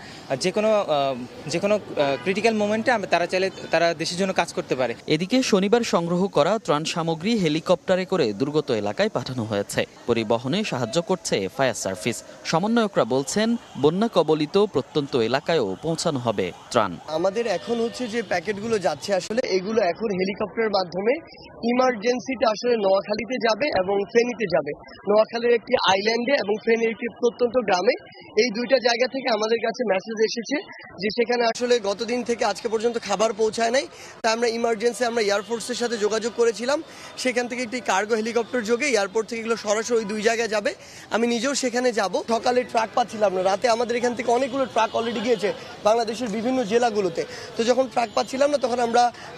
যে কোনো ক্রিটিক্যাল মোমেন্টে তারা চাইলে তারা দেশের জন্য কাজ করতে পারে। এদিকে শনিবার সংগ্রহ করা ত্রাণ সামগ্রী হেলিকপ্টারে করে দুর্গত এলাকায় পাঠানো হয়েছে। পরিবহনে সাহায্য করছে ফায়ার সার্ভিস। সমন্বয়করা বলছেন বন্যা কবলিত প্রত্যন্ত এলাকায়ও পৌঁছানো হবে ত্রাণ। আমাদের এখন যে প্যাকেটগুলো যাচ্ছে আসলে এগুলো এখন হেলিকপ্টারের মাধ্যমে ইমার্জেন্সিতে আসলে নোয়াখালীতে যাবে এবং ফেনীতে যাবে। নোয়াখালীর একটি আইল্যান্ডে এবং ফেনীর একটি প্রত্যন্ত গ্রামে, এই দুইটা জায়গা থেকে আমাদের কাছে মেসেজ এসেছে যে সেখানে আসলে গতদিন থেকে আজকে পর্যন্ত খাবার পৌঁছায় নাই। তাই আমরা ইমার্জেন্সি এয়ারফোর্সের সাথে যোগাযোগ করেছিলাম। সেখান থেকে একটি কার্গো হেলিকপ্টার যোগে এয়ারপোর্ট থেকে এগুলো সরাসরি ওই দুই জায়গায় যাবে। আমি নিজেও সেখানে যাব। সকালে ট্রাক পাচ্ছিলাম না, রাতে আমাদের এখান থেকে অনেকগুলো ট্রাক অলরেডি গিয়েছে বাংলাদেশের বিভিন্ন জেলাগুলোতে। তো যখন ট্রাক পাচ্ছিলাম না তখন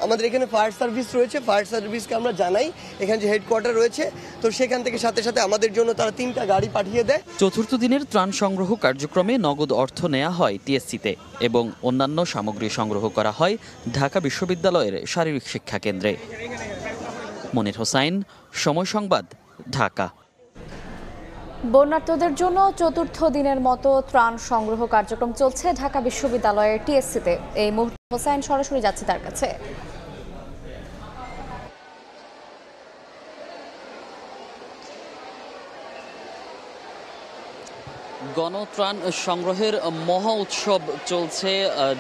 আমাদের এখানে ফায়ার সার্ভিস রয়েছে, ফায়ার সার্ভিসকে আমরা জানাই এখানে যে হেডকোয়ার্টার রয়েছে। তো সেখান থেকে সাথে সাথে আমাদের জন্য তারা 3টা গাড়ি পাঠিয়ে দেয়। চতুর্থ দিনের ত্রাণ সংগ্রহ কার্যক্রমে নগদ অর্থ নেওয়া হয় টিএসসিতে এবং অন্যান্য সামগ্রী সংগ্রহ করা হয় ঢাকা বিশ্ববিদ্যালয়ের শারীরিক শিক্ষা কেন্দ্রে। মনির হোসাইন, সময় সংবাদ, ঢাকা। বন্যার্তদের জন্য চতুর্থ দিনের মতো ত্রাণ সংগ্রহ কার্যক্রম চলছে ঢাকা বিশ্ববিদ্যালয়ের টিএসসিতে। এই মুহূর্তে হোসাইন সরাসরি যাচ্ছে তার কাছে। গণত্রাণ সংগ্রহের মহা উৎসব চলছে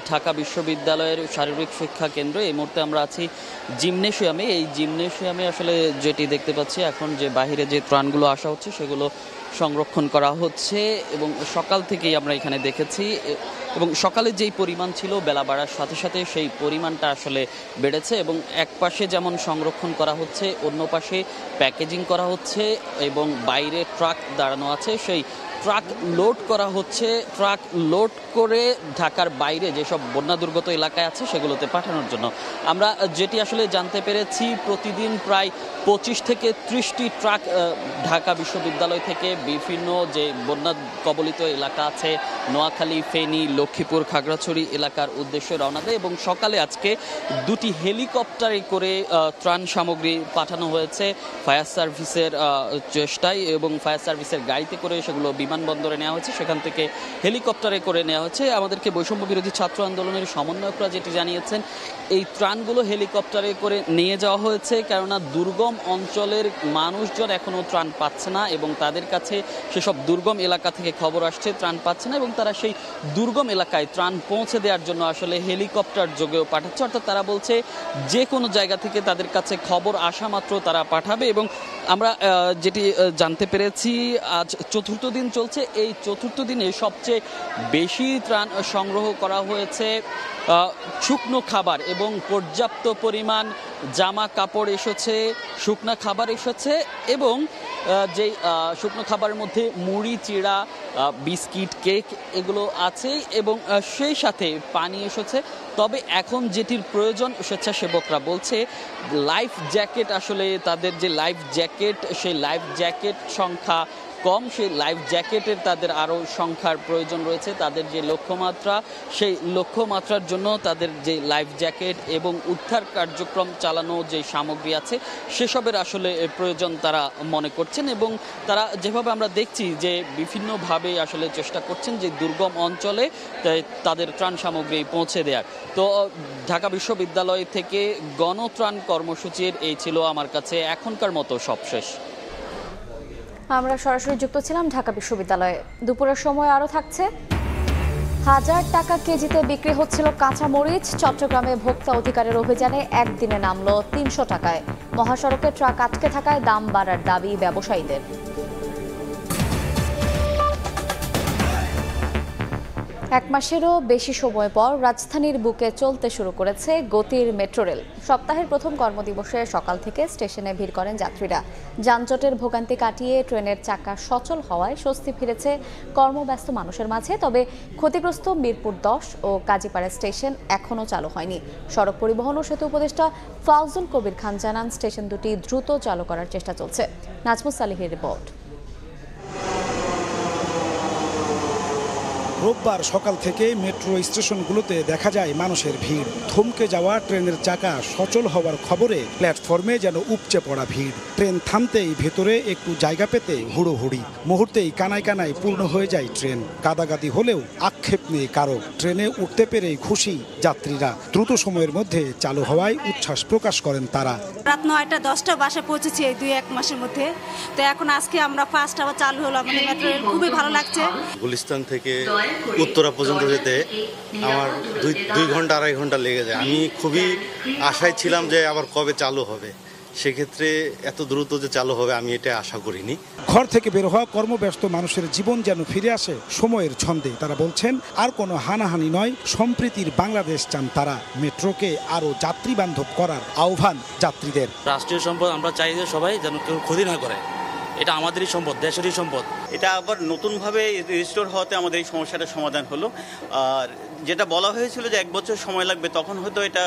ঢাকা বিশ্ববিদ্যালয়ের শারীরিক শিক্ষা কেন্দ্রে। এই মুহূর্তে আমরা আছি জিমনেশিয়ামে। এই জিমনেশিয়ামে আসলে যেটি দেখতে পাচ্ছি এখন যে বাহিরে যে ত্রাণগুলো আসা হচ্ছে সেগুলো সংরক্ষণ করা হচ্ছে এবং সকাল থেকেই আমরা এখানে দেখেছি এবং সকালে যেই পরিমাণ ছিল বেলা বাড়ার সাথে সাথে সেই পরিমাণটা আসলে বেড়েছে এবং এক পাশে যেমন সংরক্ষণ করা হচ্ছে অন্য পাশে প্যাকেজিং করা হচ্ছে এবং বাইরে ট্রাক দাঁড়ানো আছে। সেই ট্রাক লোড করা হচ্ছে, ট্রাক লোড করে ঢাকার বাইরে যেসব বন্যা দুর্গত এলাকায় আছে সেগুলোতে পাঠানোর জন্য। আমরা যেটি আসলে জানতে পেরেছি প্রতিদিন প্রায় 25 থেকে 30টি ট্রাক ঢাকা বিশ্ববিদ্যালয় থেকে বিভিন্ন যে বন্যা কবলিত এলাকা আছে নোয়াখালী, ফেনী, লক্ষ্মীপুর, খাগড়াছড়ি এলাকার উদ্দেশ্যে রওনা দেয় এবং সকালে আজকে 2টি হেলিকপ্টারে করে ত্রাণ সামগ্রী পাঠানো হয়েছে ফায়ার সার্ভিসের চেষ্টায় এবং ফায়ার সার্ভিসের গাড়িতে করে সেগুলো বিমানবন্দরে নেওয়া হয়েছে, সেখান থেকে হেলিকপ্টারে করে নেওয়া হচ্ছে। আমাদেরকে বৈষম্য বিরোধী ছাত্র আন্দোলনের সমন্বয়করা যেটি জানিয়েছেন এই ত্রাণগুলো হেলিকপ্টারে করে নিয়ে যাওয়া হয়েছে কেননা দুর্গম অঞ্চলের মানুষজন এখনও ত্রাণ পাচ্ছে না এবং তাদের কাছে সেসব দুর্গম এলাকা থেকে খবর আসছে ত্রাণ পাচ্ছে না এবং তারা সেই দুর্গম এলাকায় ত্রাণ পৌঁছে দেওয়ার জন্য আসলে হেলিকপ্টার যোগেও পাঠাচ্ছে। অর্থাৎ তারা বলছে যে কোনো জায়গা থেকে তাদের কাছে খবর আসা মাত্র তারা পাঠাবে এবং আমরা যেটি জানতে পেরেছি আজ চতুর্থ দিন চলছে। এই চতুর্থ দিনে সবচেয়ে বেশি ত্রাণ সংগ্রহ করা হয়েছে শুকনো খাবার এবং পর্যাপ্ত পরিমাণ জামা কাপড় এসেছে, শুকনো খাবার এসেছে এবং যেই শুকনো খাবারের মধ্যে মুড়ি, চিড়া, বিস্কিট, কেক এগুলো আছে এবং সেই সাথে পানি এসেছে। তবে এখন যেটির প্রয়োজন স্বেচ্ছাসেবকরা বলছে লাইফ জ্যাকেট, আসলে তাদের যে লাইফ জ্যাকেট সেই লাইফ জ্যাকেট সংখ্যা কম, সেই লাইফ জ্যাকেটের তাদের আরও সংখ্যার প্রয়োজন রয়েছে। তাদের যে লক্ষ্যমাত্রা সেই লক্ষ্যমাত্রার জন্য তাদের যে লাইফ জ্যাকেট এবং উদ্ধার কার্যক্রম চালানো যে সামগ্রী আছে সেসবের আসলে প্রয়োজন তারা মনে করছেন এবং তারা যেভাবে আমরা দেখছি যে বিভিন্নভাবে আসলে চেষ্টা করছেন যে দুর্গম অঞ্চলে তাদের ত্রাণ সামগ্রী পৌঁছে দেওয়ার। তো ঢাকা বিশ্ববিদ্যালয় থেকে গণত্রাণ কর্মসূচির এই ছিল আমার কাছে এখনকার মতো সবশেষ। আমরা সরাসরি যুক্ত ছিলাম ঢাকা বিশ্ববিদ্যালয়ে। দুপুরের সময় আরও থাকছে হাজার টাকা কেজিতে বিক্রি হচ্ছিল কাঁচা মরিচ। চট্টগ্রামে ভোক্তা অধিকারের অভিযানে একদিনে নামলো 300 টাকায়। মহাসড়কে ট্রাক আটকে থাকায় দাম বাড়ার দাবি ব্যবসায়ীদের। এক মাসেরও বেশি সময় পর রাজধানীর বুকে চলতে শুরু করেছে গতির মেট্রো রেল। সপ্তাহের প্রথম কর্মদিবসে সকাল থেকে স্টেশনে ভিড় করেন যাত্রীরা। যানজটের ভোগান্তি কাটিয়ে ট্রেনের চাকা সচল হওয়ায় স্বস্তি ফিরেছে কর্মব্যস্ত মানুষের মাঝে। তবে ক্ষতিগ্রস্ত মিরপুর 10 ও কাজীপাড়া স্টেশন এখনও চালু হয়নি। সড়ক পরিবহন ও সেতু উপদেষ্টা ফাউজুল কবির খান জানান, স্টেশন দুটি দ্রুত চালু করার চেষ্টা চলছে। নাজমুস সালিহের রিপোর্ট। রোববার সকাল থেকে মেট্রো স্টেশনগুলোতে দেখা যায় মানুষের ভিড়। থমকে যাওয়া ট্রেনের চাকা সচল হওয়ার খবরে প্ল্যাটফর্মে যেন উপচে পড়া ভিড়। ট্রেন থামতেই ভেতরে একটু জায়গা পেতে হুড়োহুড়ি। মুহূর্তেই কানায় কানায় পূর্ণ হয়ে যায় ট্রেন। গাদাগাদি হলেও আক্ষেপ নেই কারো। ট্রেনে উঠতে পেরেই খুশি যাত্রীরা। দ্রুত সময়ের মধ্যে চালু হওয়ায় উচ্ছ্বাস প্রকাশ করেন তারা। রাত 9টা 10টা বাসায় পৌঁছেছি এই 2-1 মাসের মধ্যে। তো এখন আজকে আমরা ফার্স্ট আবার চালু হলো, আমাদের মেট্রো রেল খুবই ভালো লাগছে। গুলিস্তান থেকে উত্তরা পর্যন্ত যেতে আমার 2 ঘন্টা 2.5 ঘন্টা লেগে যায়। আমি খুবই আশায় ছিলাম যে আবার কবে চালু হবে, সেক্ষেত্রে এত দ্রুত যে চালু হবে আমি এটা আশা করিনি। ঘর থেকে বের হওয়া কর্মব্যস্ত মানুষের জীবন যেন ফিরে আসে সময়ের ছন্দে। তারা বলছেন, আর কোনো হানাহানি নয়, সম্প্রীতির বাংলাদেশ চান তারা। মেট্রোকে আরও যাত্রী বান্ধব করার আহ্বান যাত্রীদের। রাষ্ট্রীয় সম্পদ আমরা চাই যে সবাই যেন কেউ ক্ষতি না করে। এটা আমাদেরই সম্পদ, দেশেরই সম্পদ। এটা আবার নতুনভাবে রিস্টোর হওয়াতে আমাদের এই সমস্যাটার সমাধান হলো। আর যেটা বলা হয়েছিল যে 1 বছর সময় লাগবে, তখন হয়তো এটা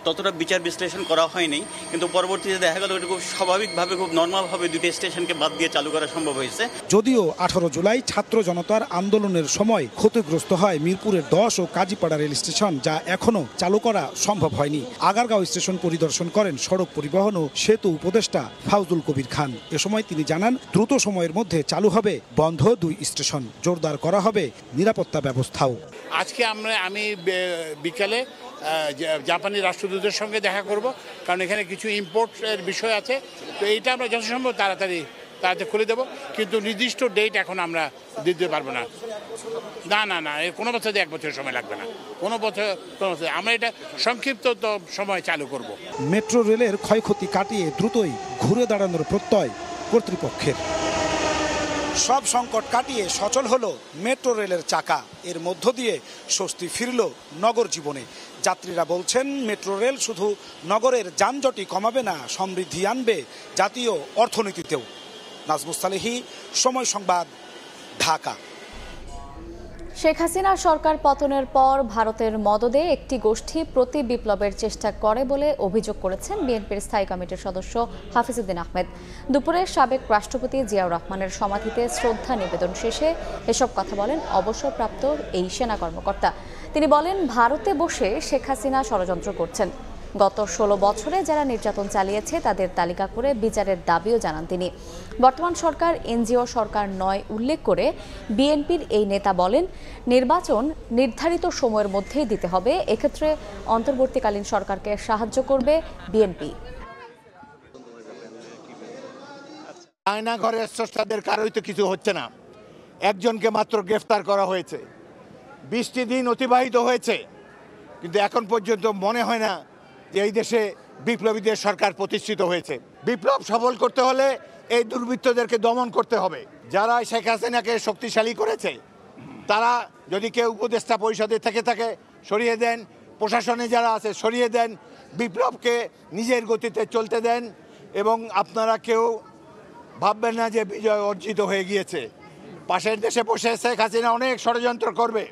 ততটা বিচার বিশ্লেষণ করা হয়নি, কিন্তু পরবর্তীতে দেখা গেল এটা খুব স্বাভাবিকভাবে, খুব নর্মালভাবে 2টি স্টেশনকে বাদ দিয়ে চালু করা সম্ভব হয়েছে। যদিও 18 জুলাই ছাত্র জনতার আন্দোলনের সময় ক্ষতিগ্রস্ত হয় মিরপুরের 10 ও কাজীপাড়া রেল স্টেশন, যা এখনও চালু করা সম্ভব হয়নি। আগারগাঁও স্টেশন পরিদর্শন করেন সড়ক পরিবহন ও সেতু উপদেষ্টা ফাউজুল কবির খান। এ সময় তিনি জানান, দ্রুত সময়ের মধ্যে চালু হবে বন্ধ 2 স্টেশন। জোরদার করা হবে নিরাপত্তা ব্যবস্থাও। আজকে আমি বিকালে জাপানি রাষ্ট্রদূতের সঙ্গে দেখা করব, কারণ এখানে কিছু ইম্পোর্টের বিষয় আছে। তো এইটা আমরা যথাসম্ভব তাড়াতাড়ি খুলে দেবো, কিন্তু নির্দিষ্ট ডেট এখন আমরা দিতে পারবো না। না এর কোনো বছর 1 বছর সময় লাগবে না, কোনো বছর আমরা এটা সংক্ষিপ্ত সময় চালু করব। মেট্রো রেলের ক্ষয়ক্ষতি কাটিয়ে দ্রুতই ঘুরে দাঁড়ানোর প্রত্যয় কর্তৃপক্ষের। সব সংকট কাটিয়ে সচল হলো মেট্রো রেলের চাকা। এর মধ্য দিয়ে স্বস্তি ফিরল নগর জীবনে। যাত্রীরা বলছেন, মেট্রো রেল শুধু নগরের যানজটই কমাবে না, সমৃদ্ধি আনবে জাতীয় অর্থনীতিতেও। নাজমুস সালেহি, সময় সংবাদ, ঢাকা। শেখ হাসিনা সরকার পতনের পর ভারতের মদদে একটি গোষ্ঠী প্রতি বিপ্লবের চেষ্টা করে বলে অভিযোগ করেছেন বিএনপির স্থায়ী কমিটির সদস্য হাফিজউদ্দিন আহমেদ। দুপুরে সাবেক রাষ্ট্রপতি জিয়াউর রহমানের সমাধিতে শ্রদ্ধা নিবেদন শেষে এসব কথা বলেন অবসরপ্রাপ্ত এই সেনা কর্মকর্তা। তিনি বলেন, ভারতে বসে শেখ হাসিনা ষড়যন্ত্র করছেন। গত 16 বছরে যারা নির্যাতন চালিয়েছে তাদের তালিকা করে বিচারের দাবিও জানান তিনি। বর্তমান সরকার এনজিও সরকার নয় উল্লেখ করে বিএনপির এই নেতা বলেন, নির্বাচন নির্ধারিত সময়ের মধ্যেই দিতে হবে। এক্ষেত্রে অন্তর্বর্তীকালীন সরকারকে সাহায্য করবে বিএনপি। আয়না ঘরের স্রষ্টাদের কারোই তো কিছু হচ্ছে না। একজনকে মাত্র গ্রেফতার করা হয়েছে। 20টি দিন অতিবাহিত হয়েছে, কিন্তু এখন পর্যন্ত মনে হয় না যে এই দেশে বিপ্লবীদের সরকার প্রতিষ্ঠিত হয়েছে। বিপ্লব সফল করতে হলে এই দুর্বৃত্তদেরকে দমন করতে হবে। যারা শেখ হাসিনাকে শক্তিশালী করেছে, তারা যদি কেউ উপদেষ্টা পরিষদে থেকে থাকে সরিয়ে দেন, প্রশাসনে যারা আছে সরিয়ে দেন, বিপ্লবকে নিজের গতিতে চলতে দেন, এবং আপনারা কেউ ভাববেন না যে বিজয় অর্জিত হয়ে গিয়েছে। পাশের দেশে বসে শেখ হাসিনা অনেক ষড়যন্ত্র করবে।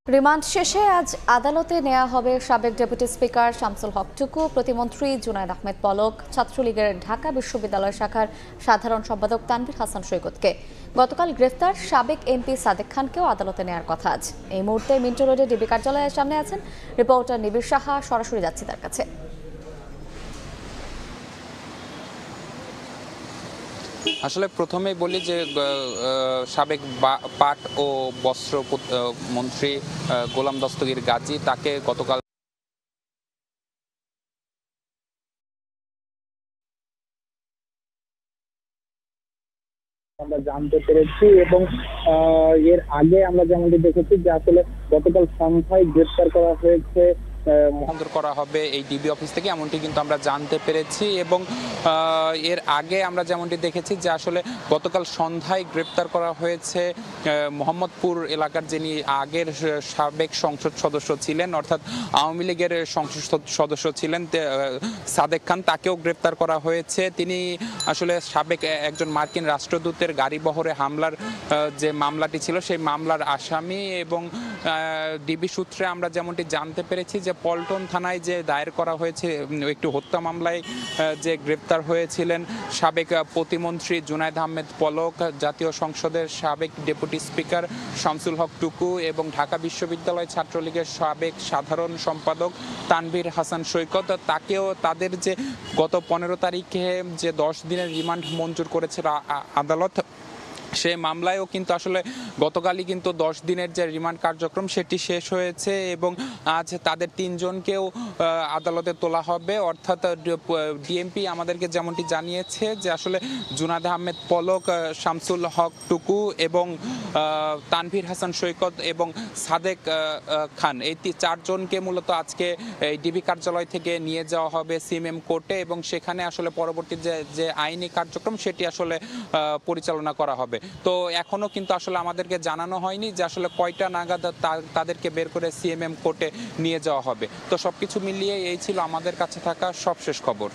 রিমান্ড শেষে আজ আদালতে নেওয়া হবে সাবেক ডেপুটি স্পিকার শামসুল হক টুকু, প্রতিমন্ত্রী জুনায়েদ আহমেদ পলক, ছাত্রলীগের ঢাকা বিশ্ববিদ্যালয় শাখার সাধারণ সম্পাদক তানভীর হাসান সৈকতকে। গতকাল গ্রেফতার সাবেক এমপি সাদেক খানকেও আদালতে নেওয়ার কথা আজ। এই মুহূর্তে মিন্টো রোডে ডিবি কার্যালয়ের সামনে আছেন রিপোর্টার নিবির সাহা। সরাসরি যাচ্ছি তার কাছে। আসলে প্রথমেই বলি যে সাবেক পাট ও বস্ত্র মন্ত্রী গোলাম দস্তগীর গাজী, তাকে গতকাল আমরা জানতে পেরেছি। এবং এর আগে আমরা যেমনটি দেখেছি যে আসলে গতকাল সন্ধ্যায় গ্রেফতার করা হয়েছে বন্ধর করা হবে এই ডিবি অফিস থেকে, এমনটি কিন্তু আমরা জানতে পেরেছি। এবং এর আগে আমরা যেমনটি দেখেছি যে আসলে গতকাল সন্ধ্যায় গ্রেপ্তার করা হয়েছে মোহাম্মদপুর এলাকার যিনি আগের সাবেক সংসদ সদস্য ছিলেন, অর্থাৎ আওয়ামী লীগের সংসদ সদস্য ছিলেন সাদেক খান, তাকেও গ্রেপ্তার করা হয়েছে। তিনি আসলে সাবেক একজন মার্কিন রাষ্ট্রদূতের গাড়িবহরে হামলার যে মামলাটি ছিল সেই মামলার আসামি। এবং ডিবি সূত্রে আমরা যেমনটি জানতে পেরেছি যে পল্টন থানায় যে দায়ের করা হয়েছে একটি হত্যা মামলায় যে গ্রেপ্তার হয়েছিলেন সাবেক প্রতিমন্ত্রী জুনায়েদ আহমেদ পলক, জাতীয় সংসদের সাবেক ডেপুটি স্পিকার শামসুল হক টুকু এবং ঢাকা বিশ্ববিদ্যালয় ছাত্রলীগের সাবেক সাধারণ সম্পাদক তানভীর হাসান সৈকত, তাকেও তাদের যে গত 15 তারিখে যে 10 দিনের রিমান্ড মঞ্জুর করেছে আদালত, সে মামলায়ও কিন্তু আসলে গতকালই কিন্তু 10 দিনের যে রিমান্ড কার্যক্রম সেটি শেষ হয়েছে এবং আজ তাদের 3 জনকেও আদালতে তোলা হবে। অর্থাৎ ডিএমপি আমাদেরকে যেমনটি জানিয়েছে যে আসলে জুনায়েদ আহমেদ পলক, শামসুল হক টুকু এবং তানভীর হাসান সৈকত এবং সাদেক খান, এই 4 জনকে মূলত আজকে ডিবি কার্যালয় থেকে নিয়ে যাওয়া হবে সিএমএম কোর্টে এবং সেখানে আসলে পরবর্তী যে আইনি কার্যক্রম সেটি আসলে পরিচালনা করা হবে। তো এখনো কিন্তু আসলে আমাদেরকে জানানো হয়নি যে আসলে কয়টা নাগাদ তাদেরকে বের করে সিএমএম কোর্টে নিয়ে যাওয়া হবে। তো সবকিছু মিলিয়ে এই ছিল আমাদের কাছে থাকা সবশেষ খবর।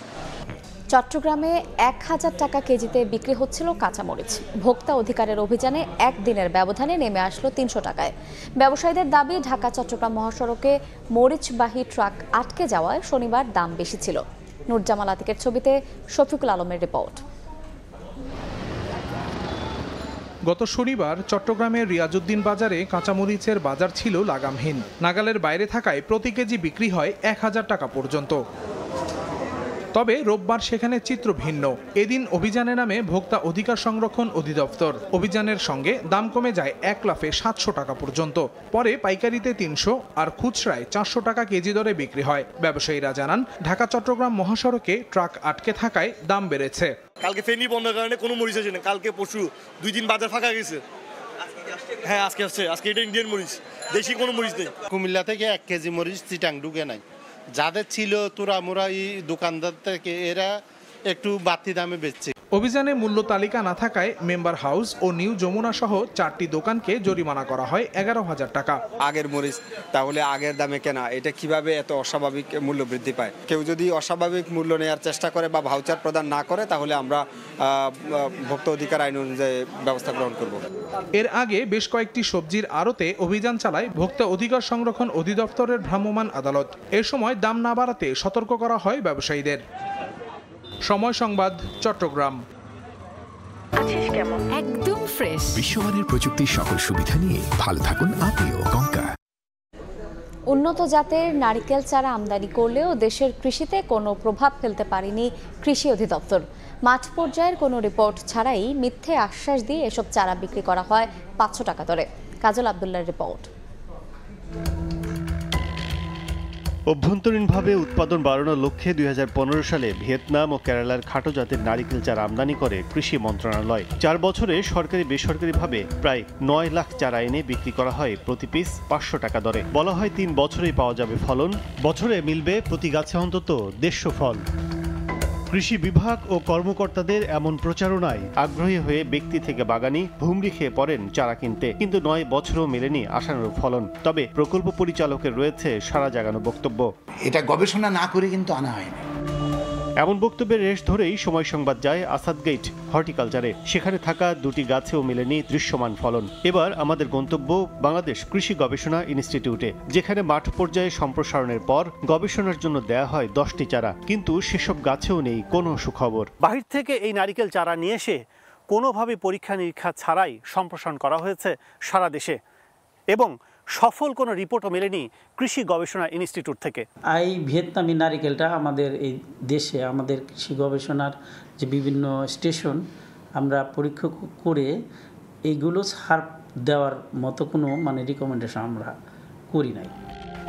চট্টগ্রামে 1000 টাকা কেজিতে বিক্রি হচ্ছিল কাঁচামরিচ। ভোক্তা অধিকারের অভিযানে একদিনের ব্যবধানে নেমে আসলো 300 টাকায়। ব্যবসায়ীদের দাবি, ঢাকা চট্টগ্রাম মহাসড়কে মরিচবাহী ট্রাক আটকে যাওয়ায় শনিবার দাম বেশি ছিল। নুরজামাল আতিকের ছবিতে শফিকুল আলমের রিপোর্ট। গত শনিবার চট্টগ্রামের রিয়াজউদ্দিন বাজারে কাঁচামরিচের বাজার ছিল লাগামহীন। নাগালের বাইরে থাকায় প্রতি কেজি বিক্রি হয় 1000 টাকা পর্যন্ত। তবে রোববার সেখানে চিত্র ভিন্ন। এদিন অভিযানে নামে ভোক্তা অধিকার সংরক্ষণ অধিদপ্তর। অভিযানের সঙ্গে দাম কমে যায় 1 লাফে 700 টাকা পর্যন্ত। পরে পাইকারিতে 300 আর খুচরায় 400 টাকা কেজি দরে বিক্রি হয়। ব্যবসায়ীরা জানান, ঢাকা চট্টগ্রাম মহাসড়কে ট্রাক আটকে থাকায় দাম বেড়েছে। কালকে ফেনি বন্ধের কারণে কোনো মরিচ আসে না, কালকে পরশু 2 দিন বাজার ফাঁকা গেছে। হ্যাঁ আজকে আসছে, আজকে এটা ইন্ডিয়ান মরিচ, দেশি কোনো মরিচ নেই। কুমিল্লা থেকে 1 কেজি মরিচ চিটাং ঢুকে নাই। যাদের ছিল তোরা মোরা এই দোকানদার থেকে এরা একটু বাড়তি দামে বেচছে। অভিযানে মূল্য তালিকা না থাকায় মেম্বার হাউস ও নিউ যমুনা সহ 4টি দোকানকে জরিমানা করা হয় 11,000 টাকা। আগের মরিচ তাহলে আগের দামে কেনা, এটা কিভাবে এত অস্বাভাবিক মূল্য বৃদ্ধি পায়? কেউ যদি অস্বাভাবিক মূল্য নেওয়ার চেষ্টা করে বা ভাউচার প্রদান না করে তাহলে আমরা ভোক্তা অধিকার আইন অনুযায়ী ব্যবস্থা গ্রহণ করব। এর আগে বেশ কয়েকটি সবজির আড়তে অভিযান চালায় ভোক্তা অধিকার সংরক্ষণ অধিদপ্তরের ভ্রাম্যমাণ আদালত। এর সময় দাম না বাড়াতে সতর্ক করা হয় ব্যবসায়ীদের। সময় সংবাদ, চট্টগ্রাম। একদম ফ্রেশ বিশ্বমানের প্রযুক্তির সকল সুবিধা নিয়ে ভালো থাকুন আপনিও। কঙ্কা উন্নত জাতের নারিকেল চারা আমদানি করলেও দেশের কৃষিতে কোনো প্রভাব ফেলতে পারেনি কৃষি অধিদপ্তর। মাঠ পর্যায়ের কোনো রিপোর্ট ছাড়াই মিথ্যে আশ্বাস দিয়ে এসব চারা বিক্রি করা হয় 500 টাকা দরে। কাজল আব্দুল্লাহর রিপোর্ট। অভ্যন্তরীণভাবে উৎপাদন বাড়ানোর লক্ষ্যে 2015 সালে ভিয়েতনাম ও কেরালার খাটো জাতের নারিকেল চারা আমদানি করে কৃষি মন্ত্রণালয়। 4 বছরে সরকারি বেসরকারিভাবে প্রায় 9 লাখ চারা এনে বিক্রি করা হয় প্রতি পিস 500 টাকা দরে। বলা হয় 3 বছরেই পাওয়া যাবে ফলন, বছরে মিলবে প্রতি গাছে অন্তত 150 ফল। কৃষি বিভাগ ও কর্মকর্তাদের এমন প্রচারণায় আগ্রহী হয়ে ব্যক্তি থেকে বাগানি হুমড়ি খেয়ে পড়েন চারা কিনতে, কিন্তু 9 বছরও মেলেনি আশানুরূপ ফলন। তবে প্রকল্প পরিচালকের রয়েছে সারা জাগানো বক্তব্য, এটা গবেষণা না করে কিন্তু আনা হয়নি। এমন বক্তব্যের রেশ ধরেই সময় সংবাদ যায় আসাদ গেট হর্টিকালচারে। সেখানে থাকা 2টি গাছেও মেলেনি দৃশ্যমান ফলন। এবার আমাদের গন্তব্য বাংলাদেশ কৃষি গবেষণা ইনস্টিটিউটে, যেখানে মাঠ পর্যায়ে সম্প্রসারণের পর গবেষণার জন্য দেয়া হয় 10টি চারা, কিন্তু সেসব গাছেও নেই কোনো সুখবর। বাহির থেকে এই নারিকেল চারা নিয়ে এসে কোনোভাবে পরীক্ষা নিরীক্ষা ছাড়াই সম্প্রসারণ করা হয়েছে সারা দেশে এবং সফল কোনো রিপোর্টও মেলেনি কৃষি গবেষণা ইনস্টিটিউট থেকে। এই ভিয়েতনামি নারিকেলটা আমাদের এই দেশে আমাদের কৃষি গবেষণার যে বিভিন্ন স্টেশন আমরা পরীক্ষা করে এইগুলো ছাড় দেওয়ার মতো কোনো রিকমেন্ডেশন আমরা করি নাই।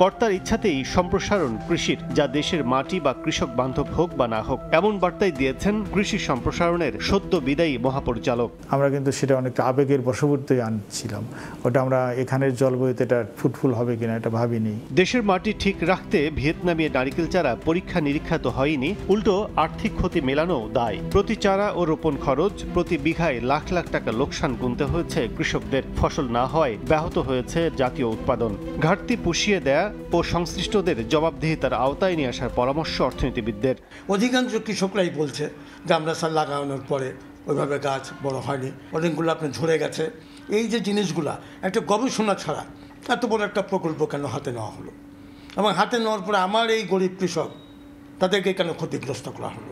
কর্তার ইচ্ছাতেই সম্প্রসারণ কৃষির, যা দেশের মাটি বা কৃষক বান্ধব হোক বা না হোক, এমন বার্তাই দিয়েছেন কৃষি সম্প্রসারণের সদ্য বিদায়ী মহাপরিচালক। আমরা কিন্তু সেটা অনেকটা আবেগের বশবর্তী আনছিলাম, ওটা আমরা এখানের জলবায়ুতে এটা ফ্রুটফুল হবে কিনা এটা ভাবিনি। দেশের মাটি ঠিক রাখতে ভিয়েতনামী নারিকেল চারা পরীক্ষা নিরীক্ষা তো হয়নি, উল্টো আর্থিক ক্ষতি মেলানো দায়। প্রতি চারা ও রোপণ খরচ, প্রতি বিঘায় লাখ লাখ টাকা লোকসান গুনতে হয়েছে কৃষকদের। ফসল না হওয়ায় ব্যাহত হয়েছে জাতীয় উৎপাদন। ঘাটতি পুষিয়ে দেয়া ও সংশ্লিষ্টদের জবাবদিহিতার আওতায় নিয়ে আসার পরামর্শ অর্থনীতিবিদদের। অধিকাংশ কৃষকরাই বলছে যে আমরা সার লাগানোর পরে ওইভাবে গাছ বড় হয়নি, অনেকগুলো আপনার ঝরে গেছে। এই যে জিনিসগুলা একটা গবেষণা ছাড়া এত বড় একটা প্রকল্প কেন হাতে নেওয়া হলো, এবং হাতে নেওয়ার পরে আমার এই গরিব কৃষক তাদেরকে কেন ক্ষতিগ্রস্ত করা হলো।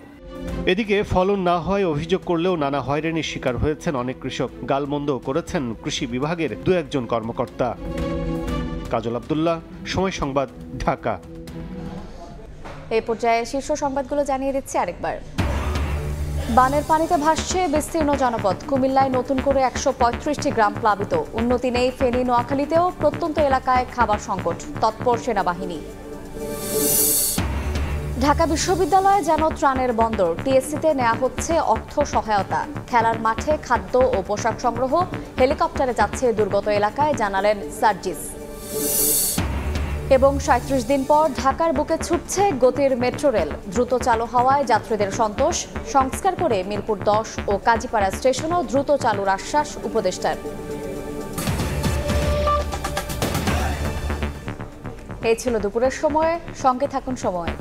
এদিকে ফলন না হয় অভিযোগ করলেও নানা হয়রানির শিকার হয়েছেন অনেক কৃষক। গালমন্দও করেছেন কৃষি বিভাগের 2-1 জন কর্মকর্তা। কাজল আব্দুল্লাহ, সময় সংবাদ, ঢাকা। এই পর্যায়ে শীর্ষ সংবাদগুলো জানিয়ে দিচ্ছি আরেকবার। বানের পানিতে ভাসছে বিস্তীর্ণ জনপদ। কুমিল্লায় নতুন করে 135টি গ্রাম প্লাবিত। উন্নতি নেই ফেনী, নোয়াখালীতেও প্রত্যন্ত এলাকায় খাবার সংকট। তৎপর সেনাবাহিনী। ঢাকা বিশ্ববিদ্যালয়ে যেন ত্রাণের বন্দর। টিএসসিতে নেওয়া হচ্ছে অর্থ সহায়তা। খেলার মাঠে খাদ্য ও পোশাক সংগ্রহ। হেলিকপ্টারে যাচ্ছে দুর্গত এলাকায়, জানালেন সার্জিস। এবং 37 দিন পর ঢাকার বুকে ছুটছে গতির মেট্রো রেল। দ্রুত চালু হওয়ায় যাত্রীদের সন্তোষ। সংস্কার করে মিরপুর 10 ও কাজীপাড়া স্টেশনও দ্রুত চালুর আশ্বাস উপদেষ্টার। এই ছিল দুপুরের সময়। সঙ্গে থাকুন সময়।